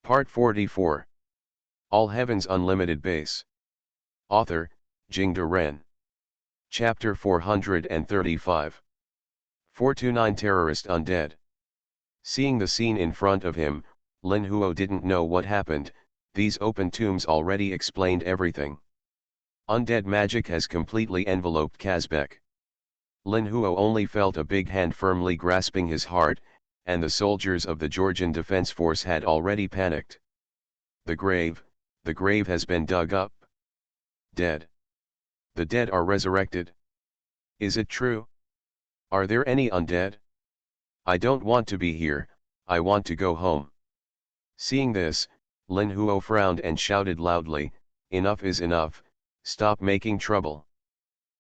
Part 44. All Heaven's Unlimited Base. Author, Jingde Ren. Chapter 435. 429 Terrorist Undead. Seeing the scene in front of him, Lin Huo didn't know what happened. These open tombs already explained everything. Undead magic has completely enveloped Kazbek. Lin Huo only felt a big hand firmly grasping his heart, and the soldiers of the Georgian Defense Force had already panicked. The grave has been dug up. Dead. The dead are resurrected. Is it true? Are there any undead? I don't want to be here, I want to go home. Seeing this, Lin Huo frowned and shouted loudly, "Enough is enough, stop making trouble.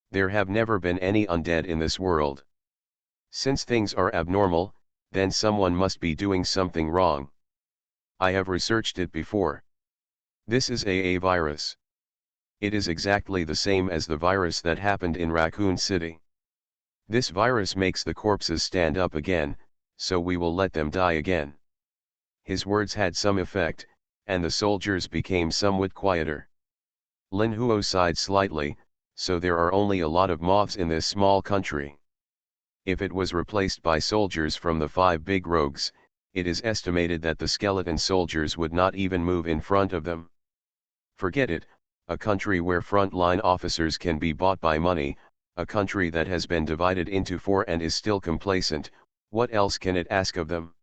There have never been any undead in this world. Since things are abnormal, then someone must be doing something wrong. I have researched it before. This is a virus. It is exactly the same as the virus that happened in Raccoon City. This virus makes the corpses stand up again, so we will let them die again." His words had some effect, and the soldiers became somewhat quieter. Lin Huo sighed slightly, so there are only a lot of moths in this small country. If it was replaced by soldiers from the 5 big rogues, it is estimated that the skeleton soldiers would not even move in front of them. Forget it, a country where front-line officers can be bought by money, a country that has been divided into 4 and is still complacent, what else can it ask of them?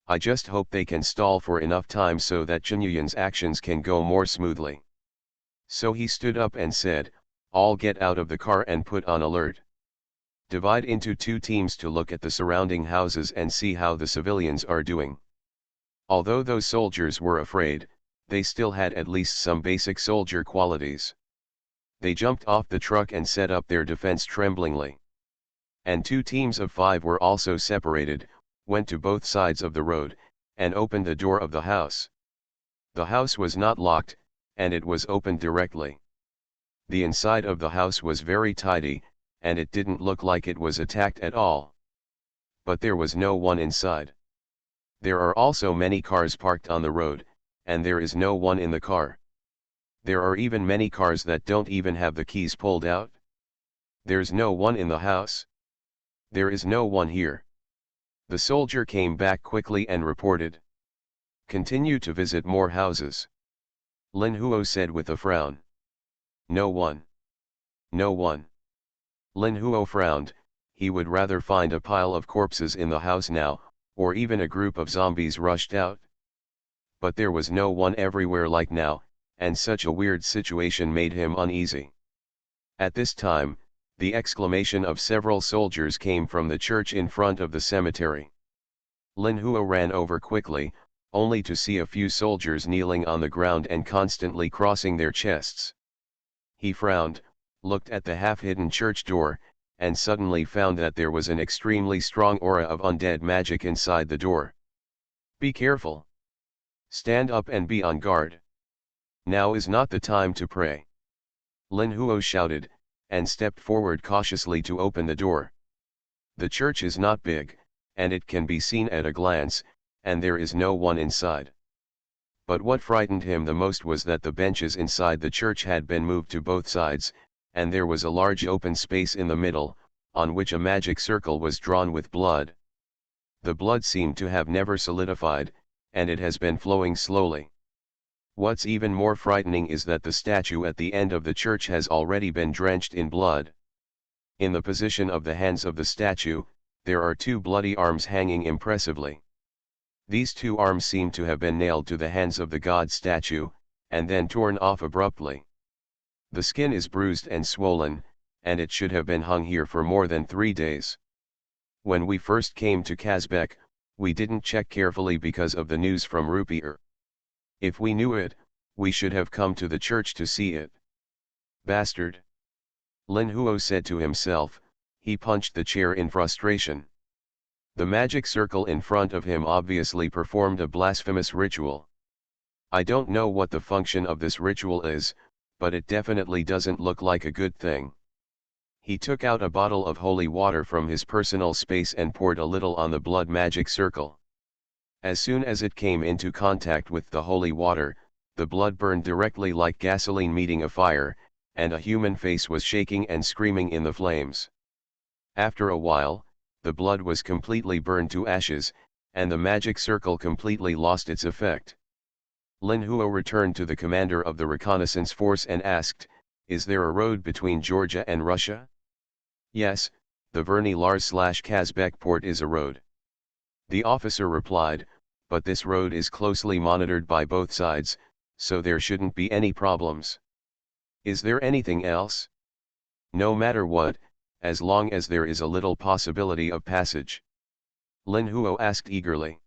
I just hope they can stall for enough time so that Chingyuan's actions can go more smoothly. So he stood up and said, "All get out of the car and put on alert. Divide into 2 teams to look at the surrounding houses and see how the civilians are doing." Although those soldiers were afraid, they still had at least some basic soldier qualities. They jumped off the truck and set up their defense tremblingly. And 2 teams of 5 were also separated, went to both sides of the road, and opened the door of the house. The house was not locked, and it was opened directly. The inside of the house was very tidy, and it didn't look like it was attacked at all. But there was no one inside. There are also many cars parked on the road, and there is no one in the car. There are even many cars that don't even have the keys pulled out. There's no one in the house. There is no one here. The soldier came back quickly and reported. "Continue to visit more houses." Lin Huo said with a frown. "No one. No one." Lin Huo frowned. He would rather find a pile of corpses in the house now, or even a group of zombies rushed out. But there was no one everywhere like now, and such a weird situation made him uneasy. At this time, the exclamation of several soldiers came from the church in front of the cemetery. Lin Huo ran over quickly, only to see a few soldiers kneeling on the ground and constantly crossing their chests. He frowned, looked at the half-hidden church door, and suddenly found that there was an extremely strong aura of undead magic inside the door. "Be careful. Stand up and be on guard. Now is not the time to pray." Lin Huo shouted, and stepped forward cautiously to open the door. The church is not big, and it can be seen at a glance, and there is no one inside. But what frightened him the most was that the benches inside the church had been moved to both sides, and there was a large open space in the middle, on which a magic circle was drawn with blood. The blood seemed to have never solidified, and it has been flowing slowly. What's even more frightening is that the statue at the end of the church has already been drenched in blood. In the position of the hands of the statue, there are 2 bloody arms hanging impressively. These 2 arms seem to have been nailed to the hands of the god statue, and then torn off abruptly. The skin is bruised and swollen, and it should have been hung here for more than 3 days. When we first came to Kazbek, we didn't check carefully because of the news from Rupier. If we knew it, we should have come to the church to see it. Bastard. Lin Huo said to himself. He punched the chair in frustration. The magic circle in front of him obviously performed a blasphemous ritual. I don't know what the function of this ritual is, but it definitely doesn't look like a good thing. He took out a bottle of holy water from his personal space and poured a little on the blood magic circle. As soon as it came into contact with the holy water, the blood burned directly like gasoline meeting a fire, and a human face was shaking and screaming in the flames. After a while, the blood was completely burned to ashes, and the magic circle completely lost its effect. Lin Huo returned to the commander of the reconnaissance force and asked, "Is there a road between Georgia and Russia?" "Yes, the Verny Lars/Kazbek port is a road." The officer replied, "But this road is closely monitored by both sides, so there shouldn't be any problems." "Is there anything else?" "No matter what, as long as there is a little possibility of passage." Lin Huo asked eagerly.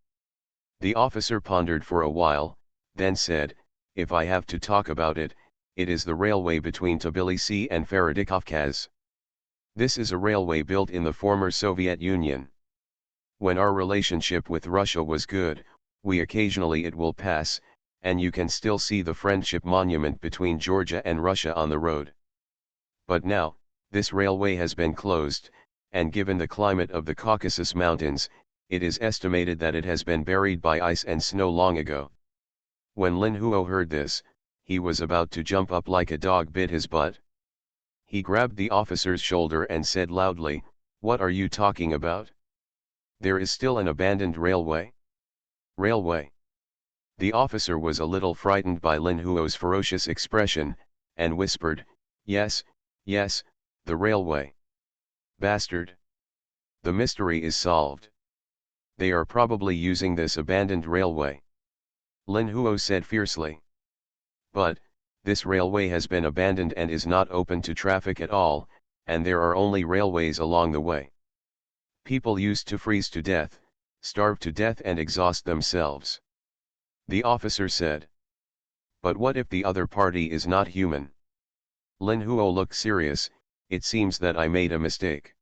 The officer pondered for a while, then said, "If I have to talk about it, it is the railway between Tbilisi and Feridikavkaz. This is a railway built in the former Soviet Union. When our relationship with Russia was good, it will pass, and you can still see the friendship monument between Georgia and Russia on the road. But now, this railway has been closed, and given the climate of the Caucasus Mountains, it is estimated that it has been buried by ice and snow long ago." When Lin Huo heard this, he was about to jump up like a dog bit his butt. He grabbed the officer's shoulder and said loudly, "What are you talking about? There is still an abandoned railway?" "Railway?" The officer was a little frightened by Lin Huo's ferocious expression, and whispered, "Yes, yes, the railway. Bastard! The mystery is solved. They are probably using this abandoned railway." Lin Huo said fiercely. "But, this railway has been abandoned and is not open to traffic at all, and there are only railways along the way. People used to freeze to death, starve to death and exhaust themselves." The officer said. "But what if the other party is not human?" Lin Huo looked serious. "It seems that I made a mistake.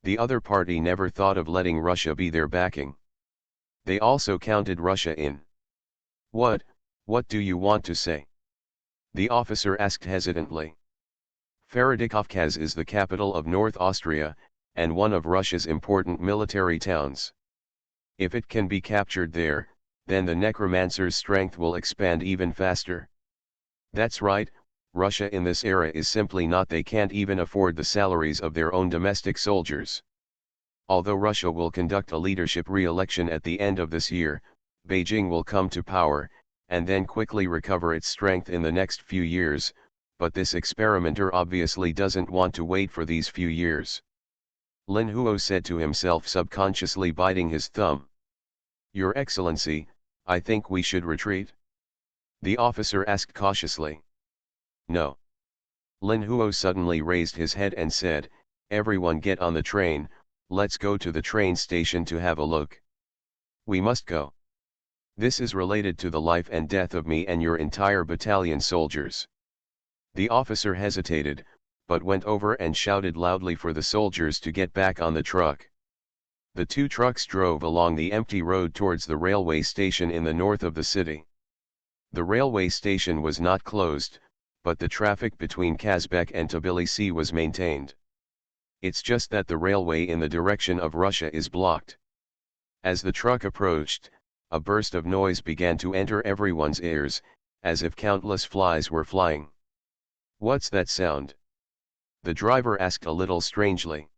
The other party never thought of letting Russia be their backing. They also counted Russia in." What do you want to say?" the officer asked hesitantly. "Feridikavkaz is the capital of North Austria, and one of Russia's important military towns. If it can be captured there, then the necromancer's strength will expand even faster." "That's right, Russia in this era is simply not. They can't even afford the salaries of their own domestic soldiers. Although Russia will conduct a leadership re-election at the end of this year, Beijing will come to power, and then quickly recover its strength in the next few years, but this experimenter obviously doesn't want to wait for these few years." Lin Huo said to himself, subconsciously biting his thumb. "Your Excellency, I think we should retreat?" the officer asked cautiously. "No." Lin Huo suddenly raised his head and said, "Everyone get on the train, let's go to the train station to have a look. We must go. This is related to the life and death of me and your entire battalion soldiers." The officer hesitated, but went over and shouted loudly for the soldiers to get back on the truck. The two trucks drove along the empty road towards the railway station in the north of the city. The railway station was not closed, but the traffic between Kazbek and Tbilisi was maintained. It's just that the railway in the direction of Russia is blocked. As the truck approached, a burst of noise began to enter everyone's ears, as if countless flies were flying. "What's that sound?" the driver asked a little strangely.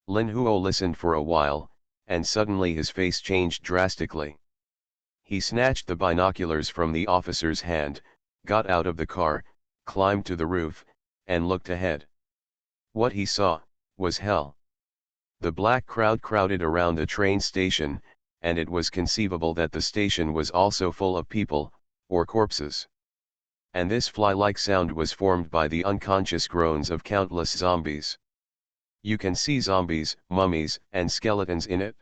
Lin Huo listened for a while, and suddenly his face changed drastically. He snatched the binoculars from the officer's hand, got out of the car, climbed to the roof, and looked ahead. What he saw was hell. The black crowd crowded around the train station, and it was conceivable that the station was also full of people, or corpses. And this fly-like sound was formed by the unconscious groans of countless zombies. You can see zombies, mummies, and skeletons in it.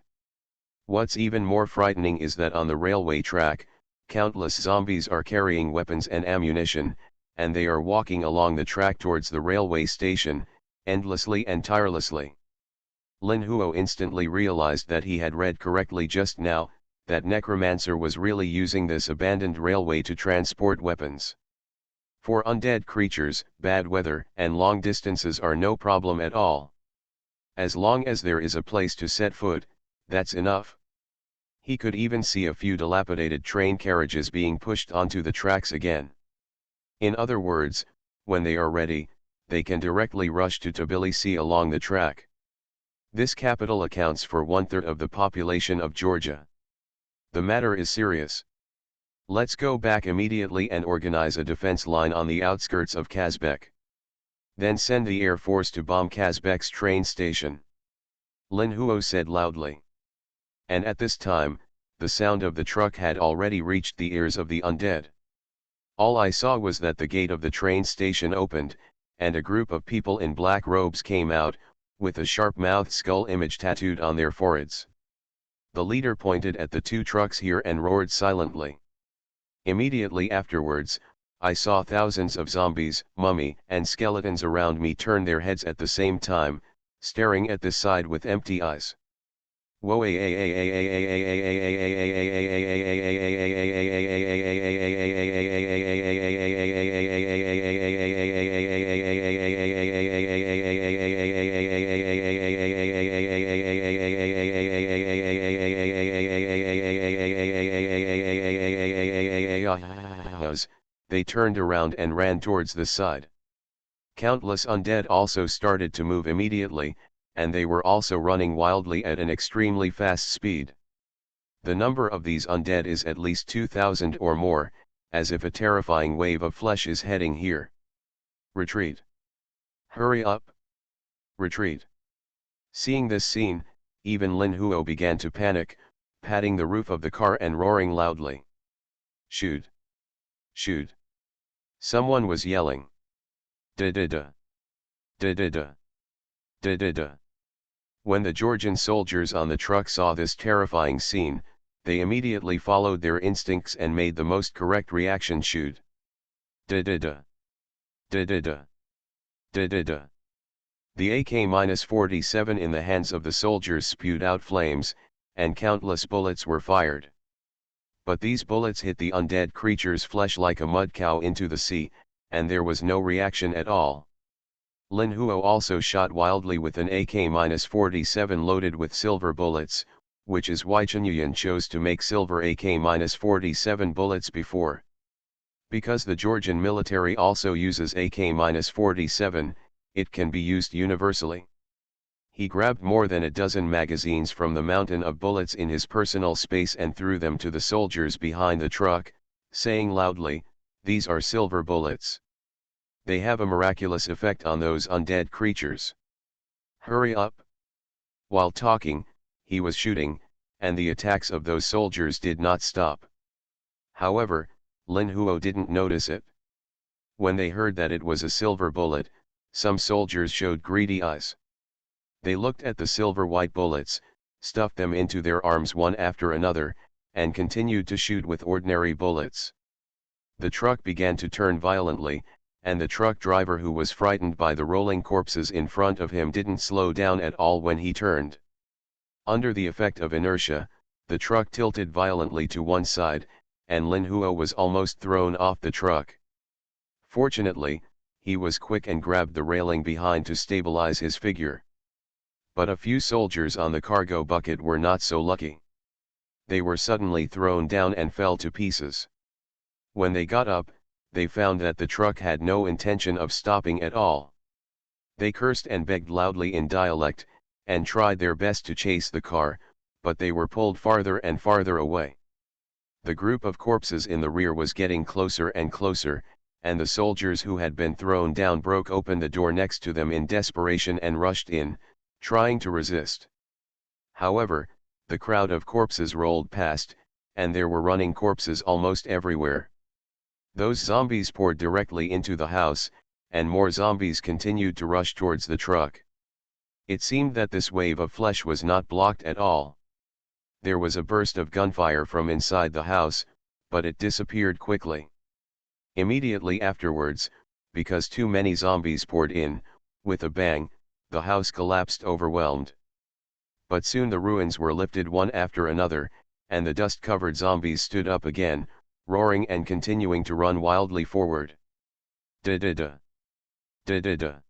What's even more frightening is that on the railway track, countless zombies are carrying weapons and ammunition, and they are walking along the track towards the railway station, endlessly and tirelessly. Lin Huo instantly realized that he had read correctly just now, that Necromancer was really using this abandoned railway to transport weapons. For undead creatures, bad weather and long distances are no problem at all. As long as there is a place to set foot, that's enough. He could even see a few dilapidated train carriages being pushed onto the tracks again. In other words, when they are ready, they can directly rush to Tbilisi along the track. This capital accounts for 1/3 of the population of Georgia. The matter is serious. Let's go back immediately and organize a defense line on the outskirts of Kazbek. Then send the Air Force to bomb Kazbek's train station. Lin Huo said loudly. And at this time, the sound of the truck had already reached the ears of the undead. All I saw was that the gate of the train station opened, and a group of people in black robes came out, with a sharp-mouthed skull image tattooed on their foreheads. The leader pointed at the 2 trucks here and roared silently. Immediately afterwards, I saw thousands of zombies, mummy, and skeletons around me turn their heads at the same time, staring at this side with empty eyes. Whoa, they turned around and ran towards the side. Countless undead also started to move immediately, and they were also running wildly at an extremely fast speed. The number of these undead is at least 2,000 or more, as if a terrifying wave of flesh is heading here. Retreat. Hurry up. Retreat. Seeing this scene, even Lin Huo began to panic, patting the roof of the car and roaring loudly. Shoot. Shoot. Someone was yelling. Da-da-da. Da-da-da. Da-da-da. When the Georgian soldiers on the truck saw this terrifying scene, they immediately followed their instincts and made the most correct reaction: shoot. Da-da-da. Da-da-da. Da-da-da. The AK-47 in the hands of the soldiers spewed out flames, and countless bullets were fired. But these bullets hit the undead creature's flesh like a mud cow into the sea, and there was no reaction at all. Lin Huo also shot wildly with an AK-47 loaded with silver bullets, which is why Chen chose to make silver AK-47 bullets before. Because the Georgian military also uses AK-47, it can be used universally. He grabbed more than a dozen magazines from the mountain of bullets in his personal space and threw them to the soldiers behind the truck, saying loudly, "These are silver bullets. They have a miraculous effect on those undead creatures. Hurry up." While talking, he was shooting, and the attacks of those soldiers did not stop. However, Lin Huo didn't notice it. When they heard that it was a silver bullet, some soldiers showed greedy eyes. They looked at the silver-white bullets, stuffed them into their arms one after another, and continued to shoot with ordinary bullets. The truck began to turn violently, and the truck driver, who was frightened by the rolling corpses in front of him, didn't slow down at all when he turned. Under the effect of inertia, the truck tilted violently to one side, and Lin Huo was almost thrown off the truck. Fortunately, he was quick and grabbed the railing behind to stabilize his figure. But a few soldiers on the cargo bucket were not so lucky. They were suddenly thrown down and fell to pieces. When they got up, they found that the truck had no intention of stopping at all. They cursed and begged loudly in dialect, and tried their best to chase the car, but they were pulled farther and farther away. The group of corpses in the rear was getting closer and closer, and the soldiers who had been thrown down broke open the door next to them in desperation and rushed in, trying to resist. However, the crowd of corpses rolled past, and there were running corpses almost everywhere. Those zombies poured directly into the house, and more zombies continued to rush towards the truck. It seemed that this wave of flesh was not blocked at all. There was a burst of gunfire from inside the house, but it disappeared quickly. Immediately afterwards, because too many zombies poured in, with a bang, the house collapsed overwhelmed. But soon the ruins were lifted one after another, and the dust-covered zombies stood up again, roaring and continuing to run wildly forward. Da-da-da. Da-da-da.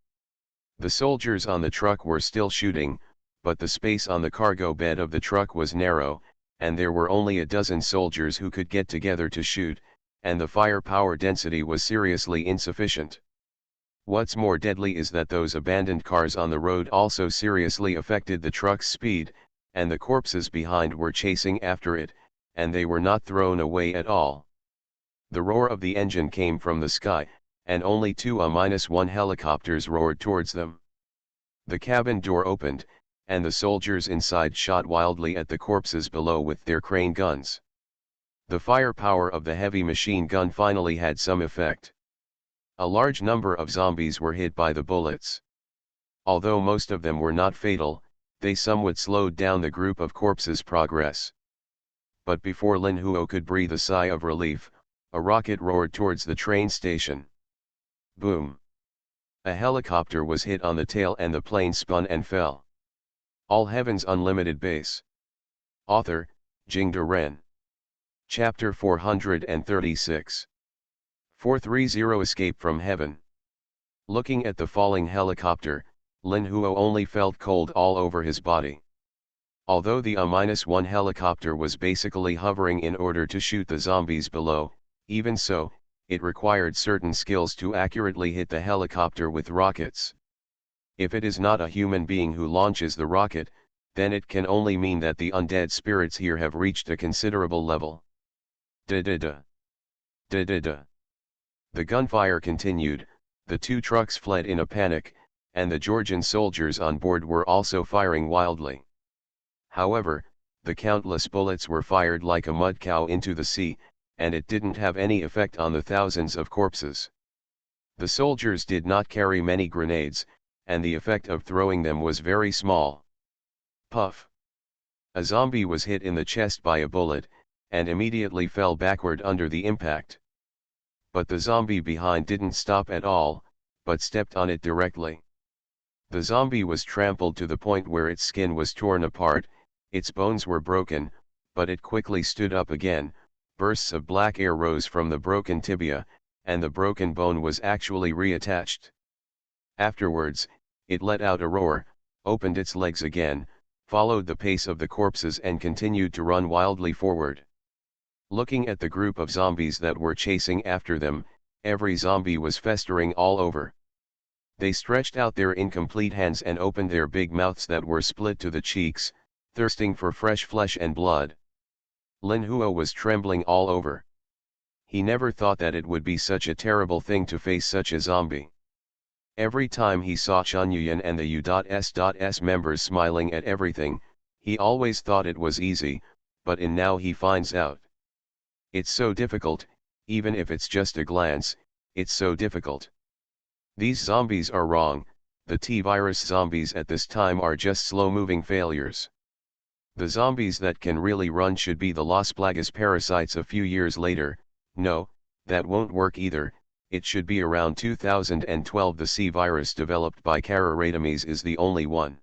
The soldiers on the truck were still shooting, but the space on the cargo bed of the truck was narrow, and there were only a dozen soldiers who could get together to shoot, and the firepower density was seriously insufficient. What's more deadly is that those abandoned cars on the road also seriously affected the truck's speed, and the corpses behind were chasing after it, and they were not thrown away at all. The roar of the engine came from the sky, and only two A-1 helicopters roared towards them. The cabin door opened, and the soldiers inside shot wildly at the corpses below with their crane guns. The firepower of the heavy machine gun finally had some effect. A large number of zombies were hit by the bullets. Although most of them were not fatal, they somewhat slowed down the group of corpses' progress. But before Lin Huo could breathe a sigh of relief, a rocket roared towards the train station. Boom! A helicopter was hit on the tail and the plane spun and fell. All Heavens Unlimited Base. Author, Jingde Ren. Chapter 436. 430 Escape from Heaven. Looking at the falling helicopter, Lin Huo only felt cold all over his body. Although the A-1 helicopter was basically hovering in order to shoot the zombies below, even so, it required certain skills to accurately hit the helicopter with rockets. If it is not a human being who launches the rocket, then it can only mean that the undead spirits here have reached a considerable level. Da-da-da. Da-da-da. The gunfire continued, the two trucks fled in a panic, and the Georgian soldiers on board were also firing wildly. However, the countless bullets were fired like a mud cow into the sea, and it didn't have any effect on the thousands of corpses. The soldiers did not carry many grenades, and the effect of throwing them was very small. Puff! A zombie was hit in the chest by a bullet, and immediately fell backward under the impact. But the zombie behind didn't stop at all, but stepped on it directly. The zombie was trampled to the point where its skin was torn apart, its bones were broken, but it quickly stood up again. Bursts of black air rose from the broken tibia, and the broken bone was actually reattached. Afterwards, it let out a roar, opened its legs again, followed the pace of the corpses and continued to run wildly forward. Looking at the group of zombies that were chasing after them, every zombie was festering all over. They stretched out their incomplete hands and opened their big mouths that were split to the cheeks, thirsting for fresh flesh and blood. Lin Huo was trembling all over. He never thought that it would be such a terrible thing to face such a zombie. Every time he saw Chen Yuyan and the U.S.S members smiling at everything, he always thought it was easy, but now he finds out. It's so difficult, even if it's just a glance, it's so difficult. These zombies are wrong, the T-virus zombies at this time are just slow-moving failures. The zombies that can really run should be the Las Plagas parasites a few years later. No, that won't work either. It should be around 2012. The C-virus developed by Kararadames is the only one.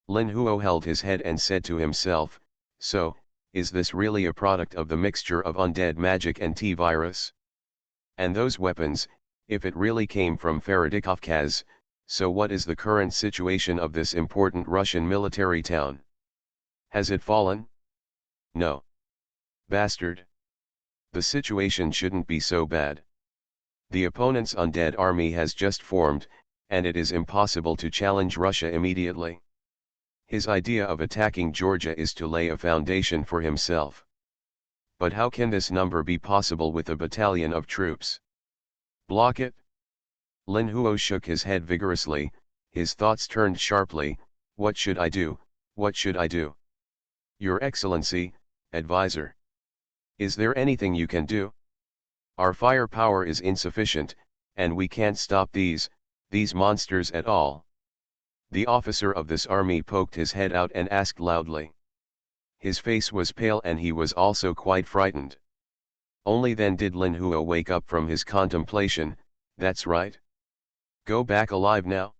Lin Huo held his head and said to himself, so, is this really a product of the mixture of undead magic and T-virus? And those weapons, if it really came from Vladikavkaz, so what is the current situation of this important Russian military town? Has it fallen? No. Bastard. The situation shouldn't be so bad. The opponent's undead army has just formed, and it is impossible to challenge Russia immediately. His idea of attacking Georgia is to lay a foundation for himself. But how can this number be possible with a battalion of troops? Block it? Lin Huo shook his head vigorously, his thoughts turned sharply. What should I do? What should I do? Your Excellency, advisor. Is there anything you can do? Our firepower is insufficient, and we can't stop these monsters at all. The officer of this army poked his head out and asked loudly. His face was pale and he was also quite frightened. Only then did Lin Huo wake up from his contemplation. That's right. Go back alive now.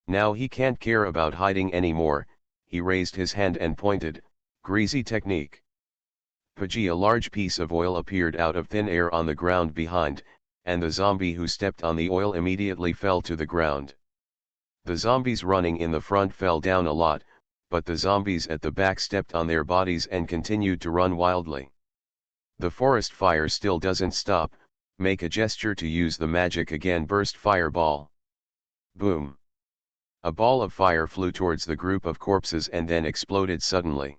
Now he can't care about hiding anymore. He raised his hand and pointed. Greasy technique. Pagee, a large piece of oil appeared out of thin air on the ground behind, and the zombie who stepped on the oil immediately fell to the ground. The zombies running in the front fell down a lot, but the zombies at the back stepped on their bodies and continued to run wildly. The forest fire still doesn't stop. Make a gesture to use the magic again. Burst fireball. Boom. A ball of fire flew towards the group of corpses and then exploded suddenly.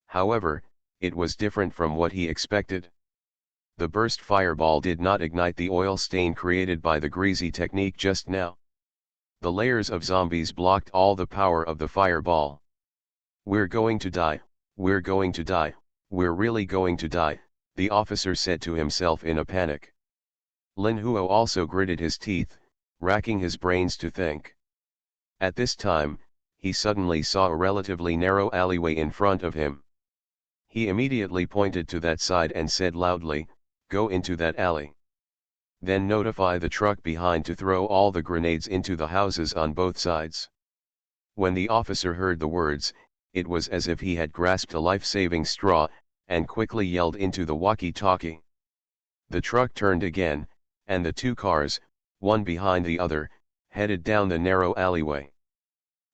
However, it was different from what he expected. The burst fireball did not ignite the oil stain created by the greasy technique just now. The layers of zombies blocked all the power of the fireball. "We're going to die, we're going to die, we're really going to die," the officer said to himself in a panic. Lin Huo also gritted his teeth, racking his brains to think. At this time, he suddenly saw a relatively narrow alleyway in front of him. He immediately pointed to that side and said loudly, "Go into that alley. Then notify the truck behind to throw all the grenades into the houses on both sides." When the officer heard the words, it was as if he had grasped a life-saving straw, and quickly yelled into the walkie-talkie. The truck turned again, and the two cars, one behind the other, headed down the narrow alleyway.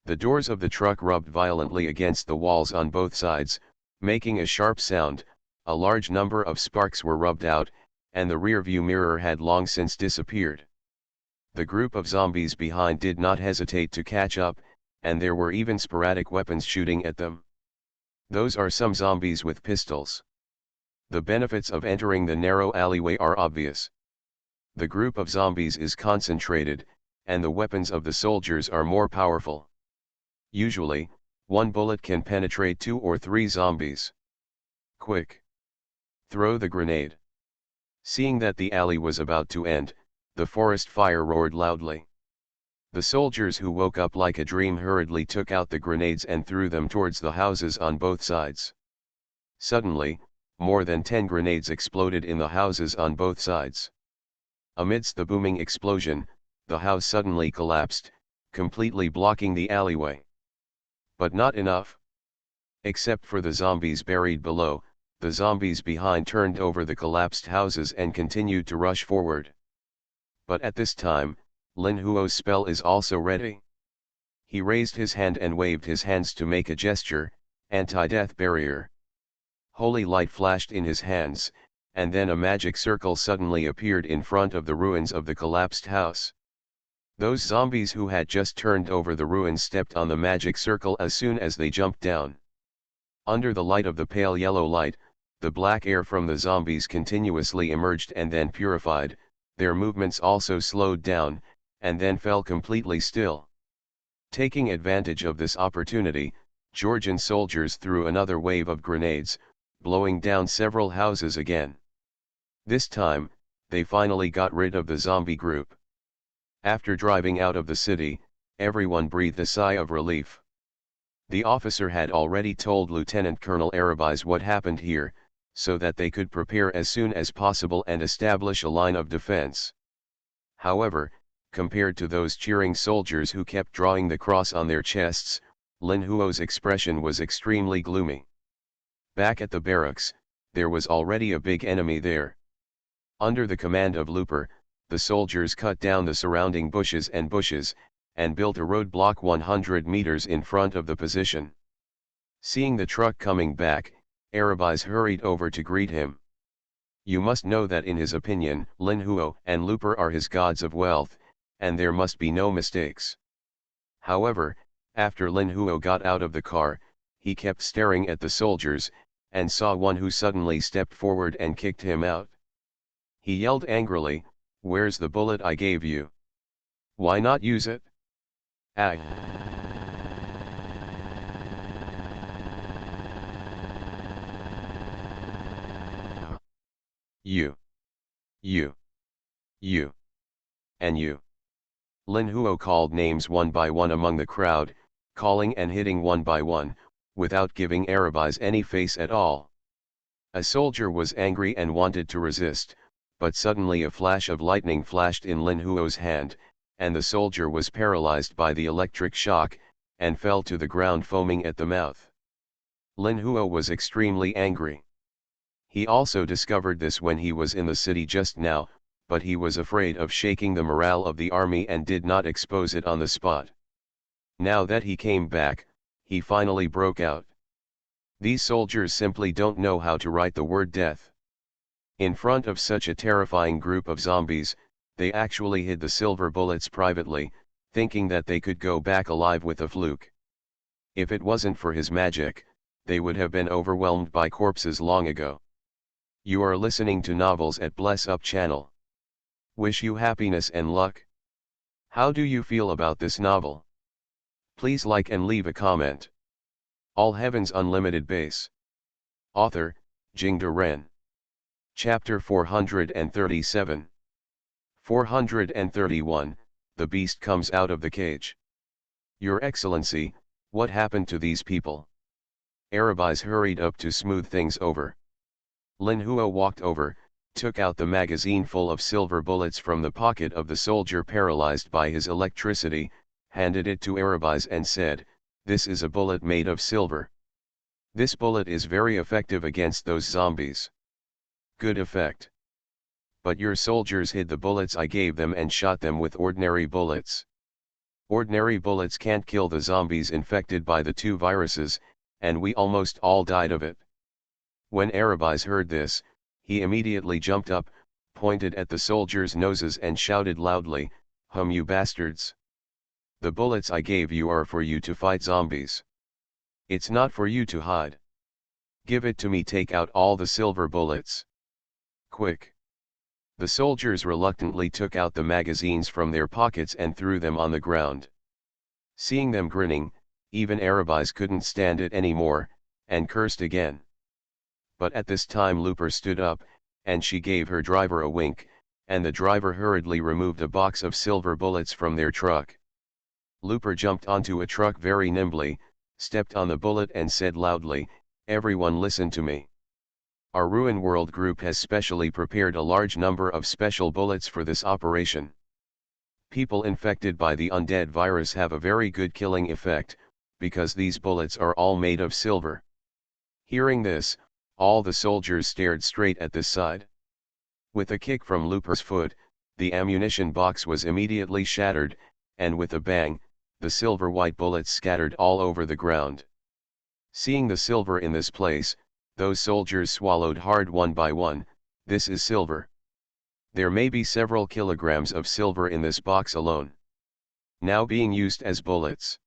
The doors of the truck rubbed violently against the walls on both sides, making a sharp sound. A large number of sparks were rubbed out, and the rear-view mirror had long since disappeared. The group of zombies behind did not hesitate to catch up, and there were even sporadic weapons shooting at them. Those are some zombies with pistols. The benefits of entering the narrow alleyway are obvious. The group of zombies is concentrated, and the weapons of the soldiers are more powerful. Usually, one bullet can penetrate 2 or 3 zombies. Quick! Throw the grenade. Seeing that the alley was about to end, the forest fire roared loudly. The soldiers who woke up like a dream hurriedly took out the grenades and threw them towards the houses on both sides. Suddenly, more than 10 grenades exploded in the houses on both sides. Amidst the booming explosion, the house suddenly collapsed, completely blocking the alleyway. But not enough. Except for the zombies buried below, the zombies behind turned over the collapsed houses and continued to rush forward. But at this time, Lin Huo's spell is also ready. He raised his hand and waved his hands to make a gesture, anti-death barrier. Holy light flashed in his hands, and then a magic circle suddenly appeared in front of the ruins of the collapsed house. Those zombies who had just turned over the ruins stepped on the magic circle as soon as they jumped down. Under the light of the pale yellow light, the black air from the zombies continuously emerged and then purified. Their movements also slowed down, and then fell completely still. Taking advantage of this opportunity, Georgian soldiers threw another wave of grenades, blowing down several houses again. This time, they finally got rid of the zombie group. After driving out of the city, everyone breathed a sigh of relief. The officer had already told Lieutenant Colonel Arabais what happened here, so that they could prepare as soon as possible and establish a line of defense. However, compared to those cheering soldiers who kept drawing the cross on their chests, Lin Huo's expression was extremely gloomy. Back at the barracks, there was already a big enemy there. Under the command of Looper, the soldiers cut down the surrounding bushes, and built a roadblock 100 meters in front of the position. Seeing the truck coming back, Arabais hurried over to greet him. You must know that in his opinion, Lin Huo and Looper are his gods of wealth, and there must be no mistakes. However, after Lin Huo got out of the car, he kept staring at the soldiers, and saw one who suddenly stepped forward and kicked him out. He yelled angrily, "Where's the bullet I gave you? Why not use it?" "Ah! You, and you." Lin Huo called names one by one among the crowd, calling and hitting one by one, without giving Arabais any face at all. A soldier was angry and wanted to resist, but suddenly a flash of lightning flashed in Lin Huo's hand, and the soldier was paralyzed by the electric shock, and fell to the ground foaming at the mouth. Lin Huo was extremely angry. He also discovered this when he was in the city just now, but he was afraid of shaking the morale of the army and did not expose it on the spot. Now that he came back, he finally broke out. These soldiers simply don't know how to write the word death. In front of such a terrifying group of zombies, they actually hid the silver bullets privately, thinking that they could go back alive with a fluke. If it wasn't for his magic, they would have been overwhelmed by corpses long ago. You are listening to Novels at Bless Up channel. Wish you happiness and luck. How do you feel about this novel? Please like and leave a comment. All Heaven's Unlimited Base. Author, Jingde Ren. Chapter 437. 431, The Beast Comes Out of the Cage. Your Excellency, what happened to these people? Arabiz hurried up to smooth things over. Lin Huo walked over, took out the magazine full of silver bullets from the pocket of the soldier paralyzed by his electricity, handed it to Arabiz and said, "This is a bullet made of silver. This bullet is very effective against those zombies." "Good effect. But your soldiers hid the bullets I gave them and shot them with ordinary bullets. Ordinary bullets can't kill the zombies infected by the two viruses, and we almost all died of it." When Arabiz heard this, he immediately jumped up, pointed at the soldiers' noses and shouted loudly, You bastards! The bullets I gave you are for you to fight zombies. It's not for you to hide. Give it to me, take out all the silver bullets. Quick!" The soldiers reluctantly took out the magazines from their pockets and threw them on the ground. Seeing them grinning, even Arabiz couldn't stand it anymore, and cursed again. But at this time Looper stood up, and she gave her driver a wink, and the driver hurriedly removed a box of silver bullets from their truck. Looper jumped onto a truck very nimbly, stepped on the bullet and said loudly, "Everyone listen to me. Our Ruin World group has specially prepared a large number of special bullets for this operation. People infected by the undead virus have a very good killing effect, because these bullets are all made of silver." Hearing this, all the soldiers stared straight at this side. With a kick from Looper's foot, the ammunition box was immediately shattered, and with a bang, the silver-white bullets scattered all over the ground. Seeing the silver in this place, those soldiers swallowed hard one by one. "This is silver. There may be several kilograms of silver in this box alone. Now being used as bullets."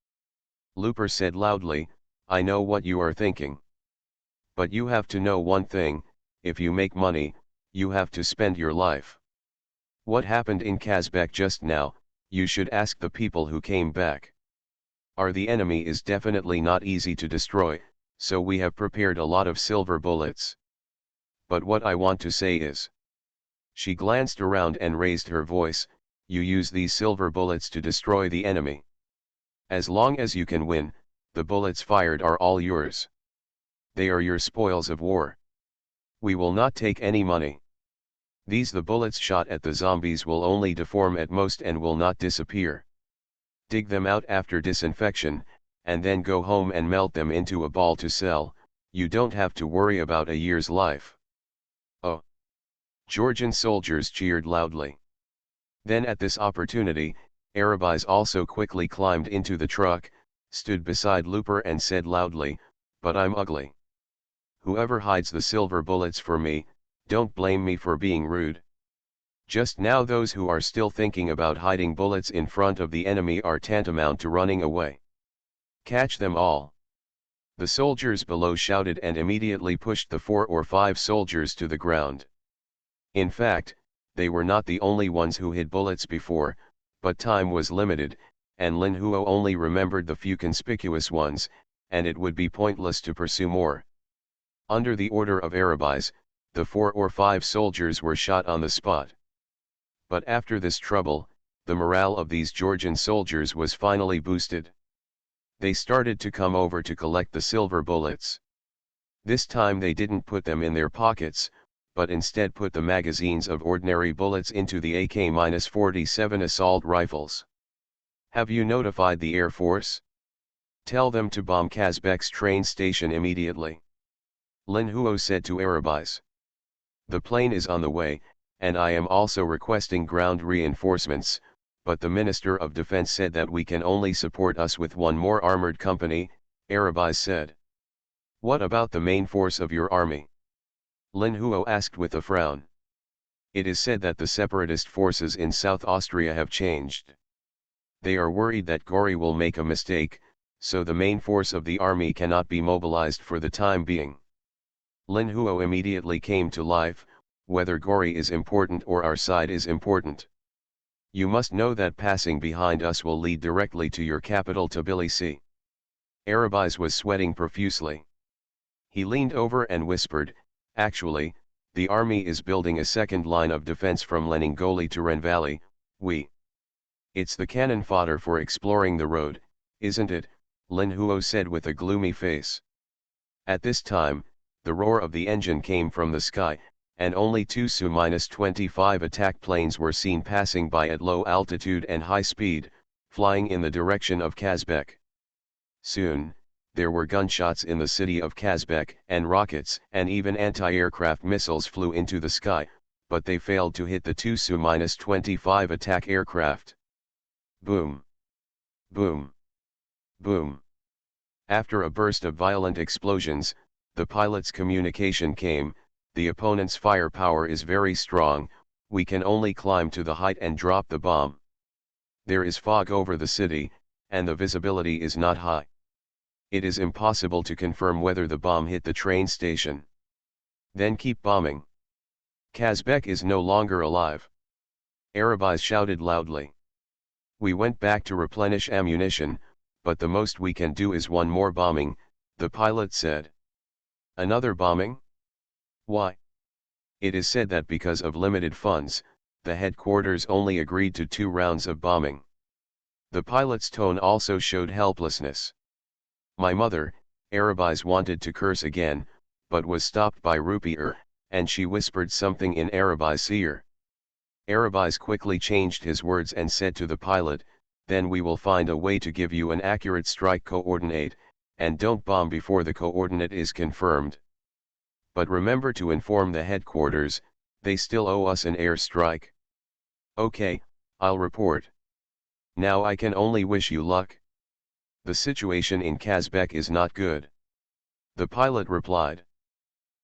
Looper said loudly, "I know what you are thinking. But you have to know one thing, if you make money, you have to spend your life. What happened in Kazbek just now, you should ask the people who came back. The enemy is definitely not easy to destroy, so we have prepared a lot of silver bullets. But what I want to say is..." She glanced around and raised her voice, "You use these silver bullets to destroy the enemy. As long as you can win, the bullets fired are all yours. They are your spoils of war. We will not take any money. The bullets shot at the zombies will only deform at most and will not disappear. Dig them out after disinfection, and then go home and melt them into a ball to sell. You don't have to worry about a year's life." "Oh!" Georgian soldiers cheered loudly. Then at this opportunity, Arabiz also quickly climbed into the truck, stood beside Looper and said loudly, "But I'm ugly. Whoever hides the silver bullets for me, don't blame me for being rude. Just now those who are still thinking about hiding bullets in front of the enemy are tantamount to running away. Catch them all." The soldiers below shouted and immediately pushed the 4 or 5 soldiers to the ground. In fact, they were not the only ones who hid bullets before, but time was limited, and Lin Huo only remembered the few conspicuous ones, and it would be pointless to pursue more. Under the order of Arabiz, the 4 or 5 soldiers were shot on the spot. But after this trouble, the morale of these Georgian soldiers was finally boosted. They started to come over to collect the silver bullets. This time they didn't put them in their pockets, but instead put the magazines of ordinary bullets into the AK-47 assault rifles. "Have you notified the Air Force? Tell them to bomb Kazbek's train station immediately." Lin Huo said to Arabiz. "The plane is on the way, and I am also requesting ground reinforcements, but the Minister of Defense said that we can only support us with one more armored company, Arabai said. What about the main force of your army? Lin Huo asked with a frown. It is said that the separatist forces in South Austria have changed. They are worried that Gori will make a mistake, so the main force of the army cannot be mobilized for the time being. Lin Huo immediately came to life, whether Gori is important or our side is important. You must know that passing behind us will lead directly to your capital Tbilisi. Arabais was sweating profusely. He leaned over and whispered, actually, the army is building a second line of defense from Leningoli to Ren Valley. It's the cannon fodder for exploring the road, isn't it? Lin Huo said with a gloomy face. At this time, the roar of the engine came from the sky, and only two Su-25 attack planes were seen passing by at low altitude and high speed, flying in the direction of Kazbek. Soon, there were gunshots in the city of Kazbek, and rockets and even anti-aircraft missiles flew into the sky, but they failed to hit the two Su-25 attack aircraft. Boom! Boom! Boom! After a burst of violent explosions, the pilot's communication came, the opponent's firepower is very strong, we can only climb to the height and drop the bomb. There is fog over the city, and the visibility is not high. It is impossible to confirm whether the bomb hit the train station. Then keep bombing. Kazbek is no longer alive. Arabais shouted loudly. We went back to replenish ammunition, but the most we can do is one more bombing, the pilot said. Another bombing? Why? It is said that because of limited funds, the headquarters only agreed to 2 rounds of bombing. The pilot's tone also showed helplessness. My mother, Arabais wanted to curse again, but was stopped by Rupier, and she whispered something in Arabais' ear. Arabais quickly changed his words and said to the pilot, then we will find a way to give you an accurate strike coordinate, and don't bomb before the coordinate is confirmed. But remember to inform the headquarters, they still owe us an air strike. Okay, I'll report. Now I can only wish you luck. The situation in Kazbek is not good. The pilot replied.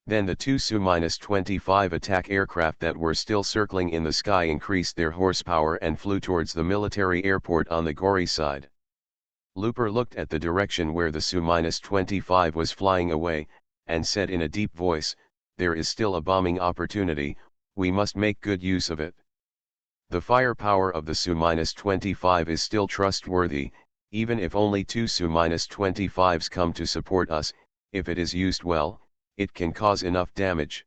Then the two Su-25 attack aircraft that were still circling in the sky increased their horsepower and flew towards the military airport on the Gori side. Looper looked at the direction where the Su-25 was flying away, and said in a deep voice, there is still a bombing opportunity, we must make good use of it. The firepower of the Su-25 is still trustworthy, even if only 2 Su-25s come to support us, if it is used well, it can cause enough damage.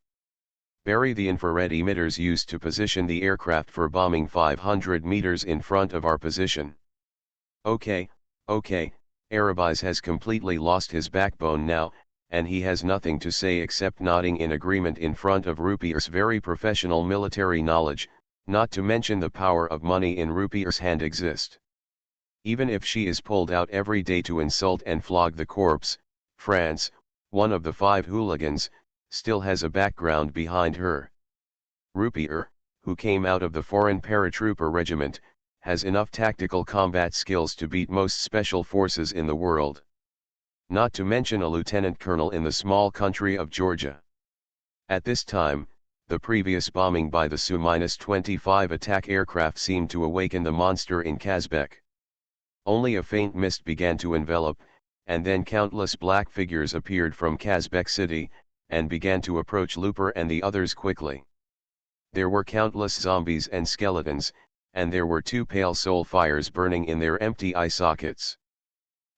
Bury the infrared emitters used to position the aircraft for bombing 500 meters in front of our position. Okay, Arabais has completely lost his backbone now, and he has nothing to say except nodding in agreement in front of Rupier's very professional military knowledge, not to mention the power of money in Rupier's hand exist. Even if she is pulled out every day to insult and flog the corpse, France, one of the 5 hooligans, still has a background behind her. Rupier, who came out of the foreign paratrooper regiment, has enough tactical combat skills to beat most special forces in the world. Not to mention a lieutenant colonel in the small country of Georgia. At this time, the previous bombing by the Su-25 attack aircraft seemed to awaken the monster in Kazbek. Only a faint mist began to envelop, and then countless black figures appeared from Kazbek city, and began to approach Looper and the others quickly. There were countless zombies and skeletons, and there were 2 pale soul fires burning in their empty eye sockets.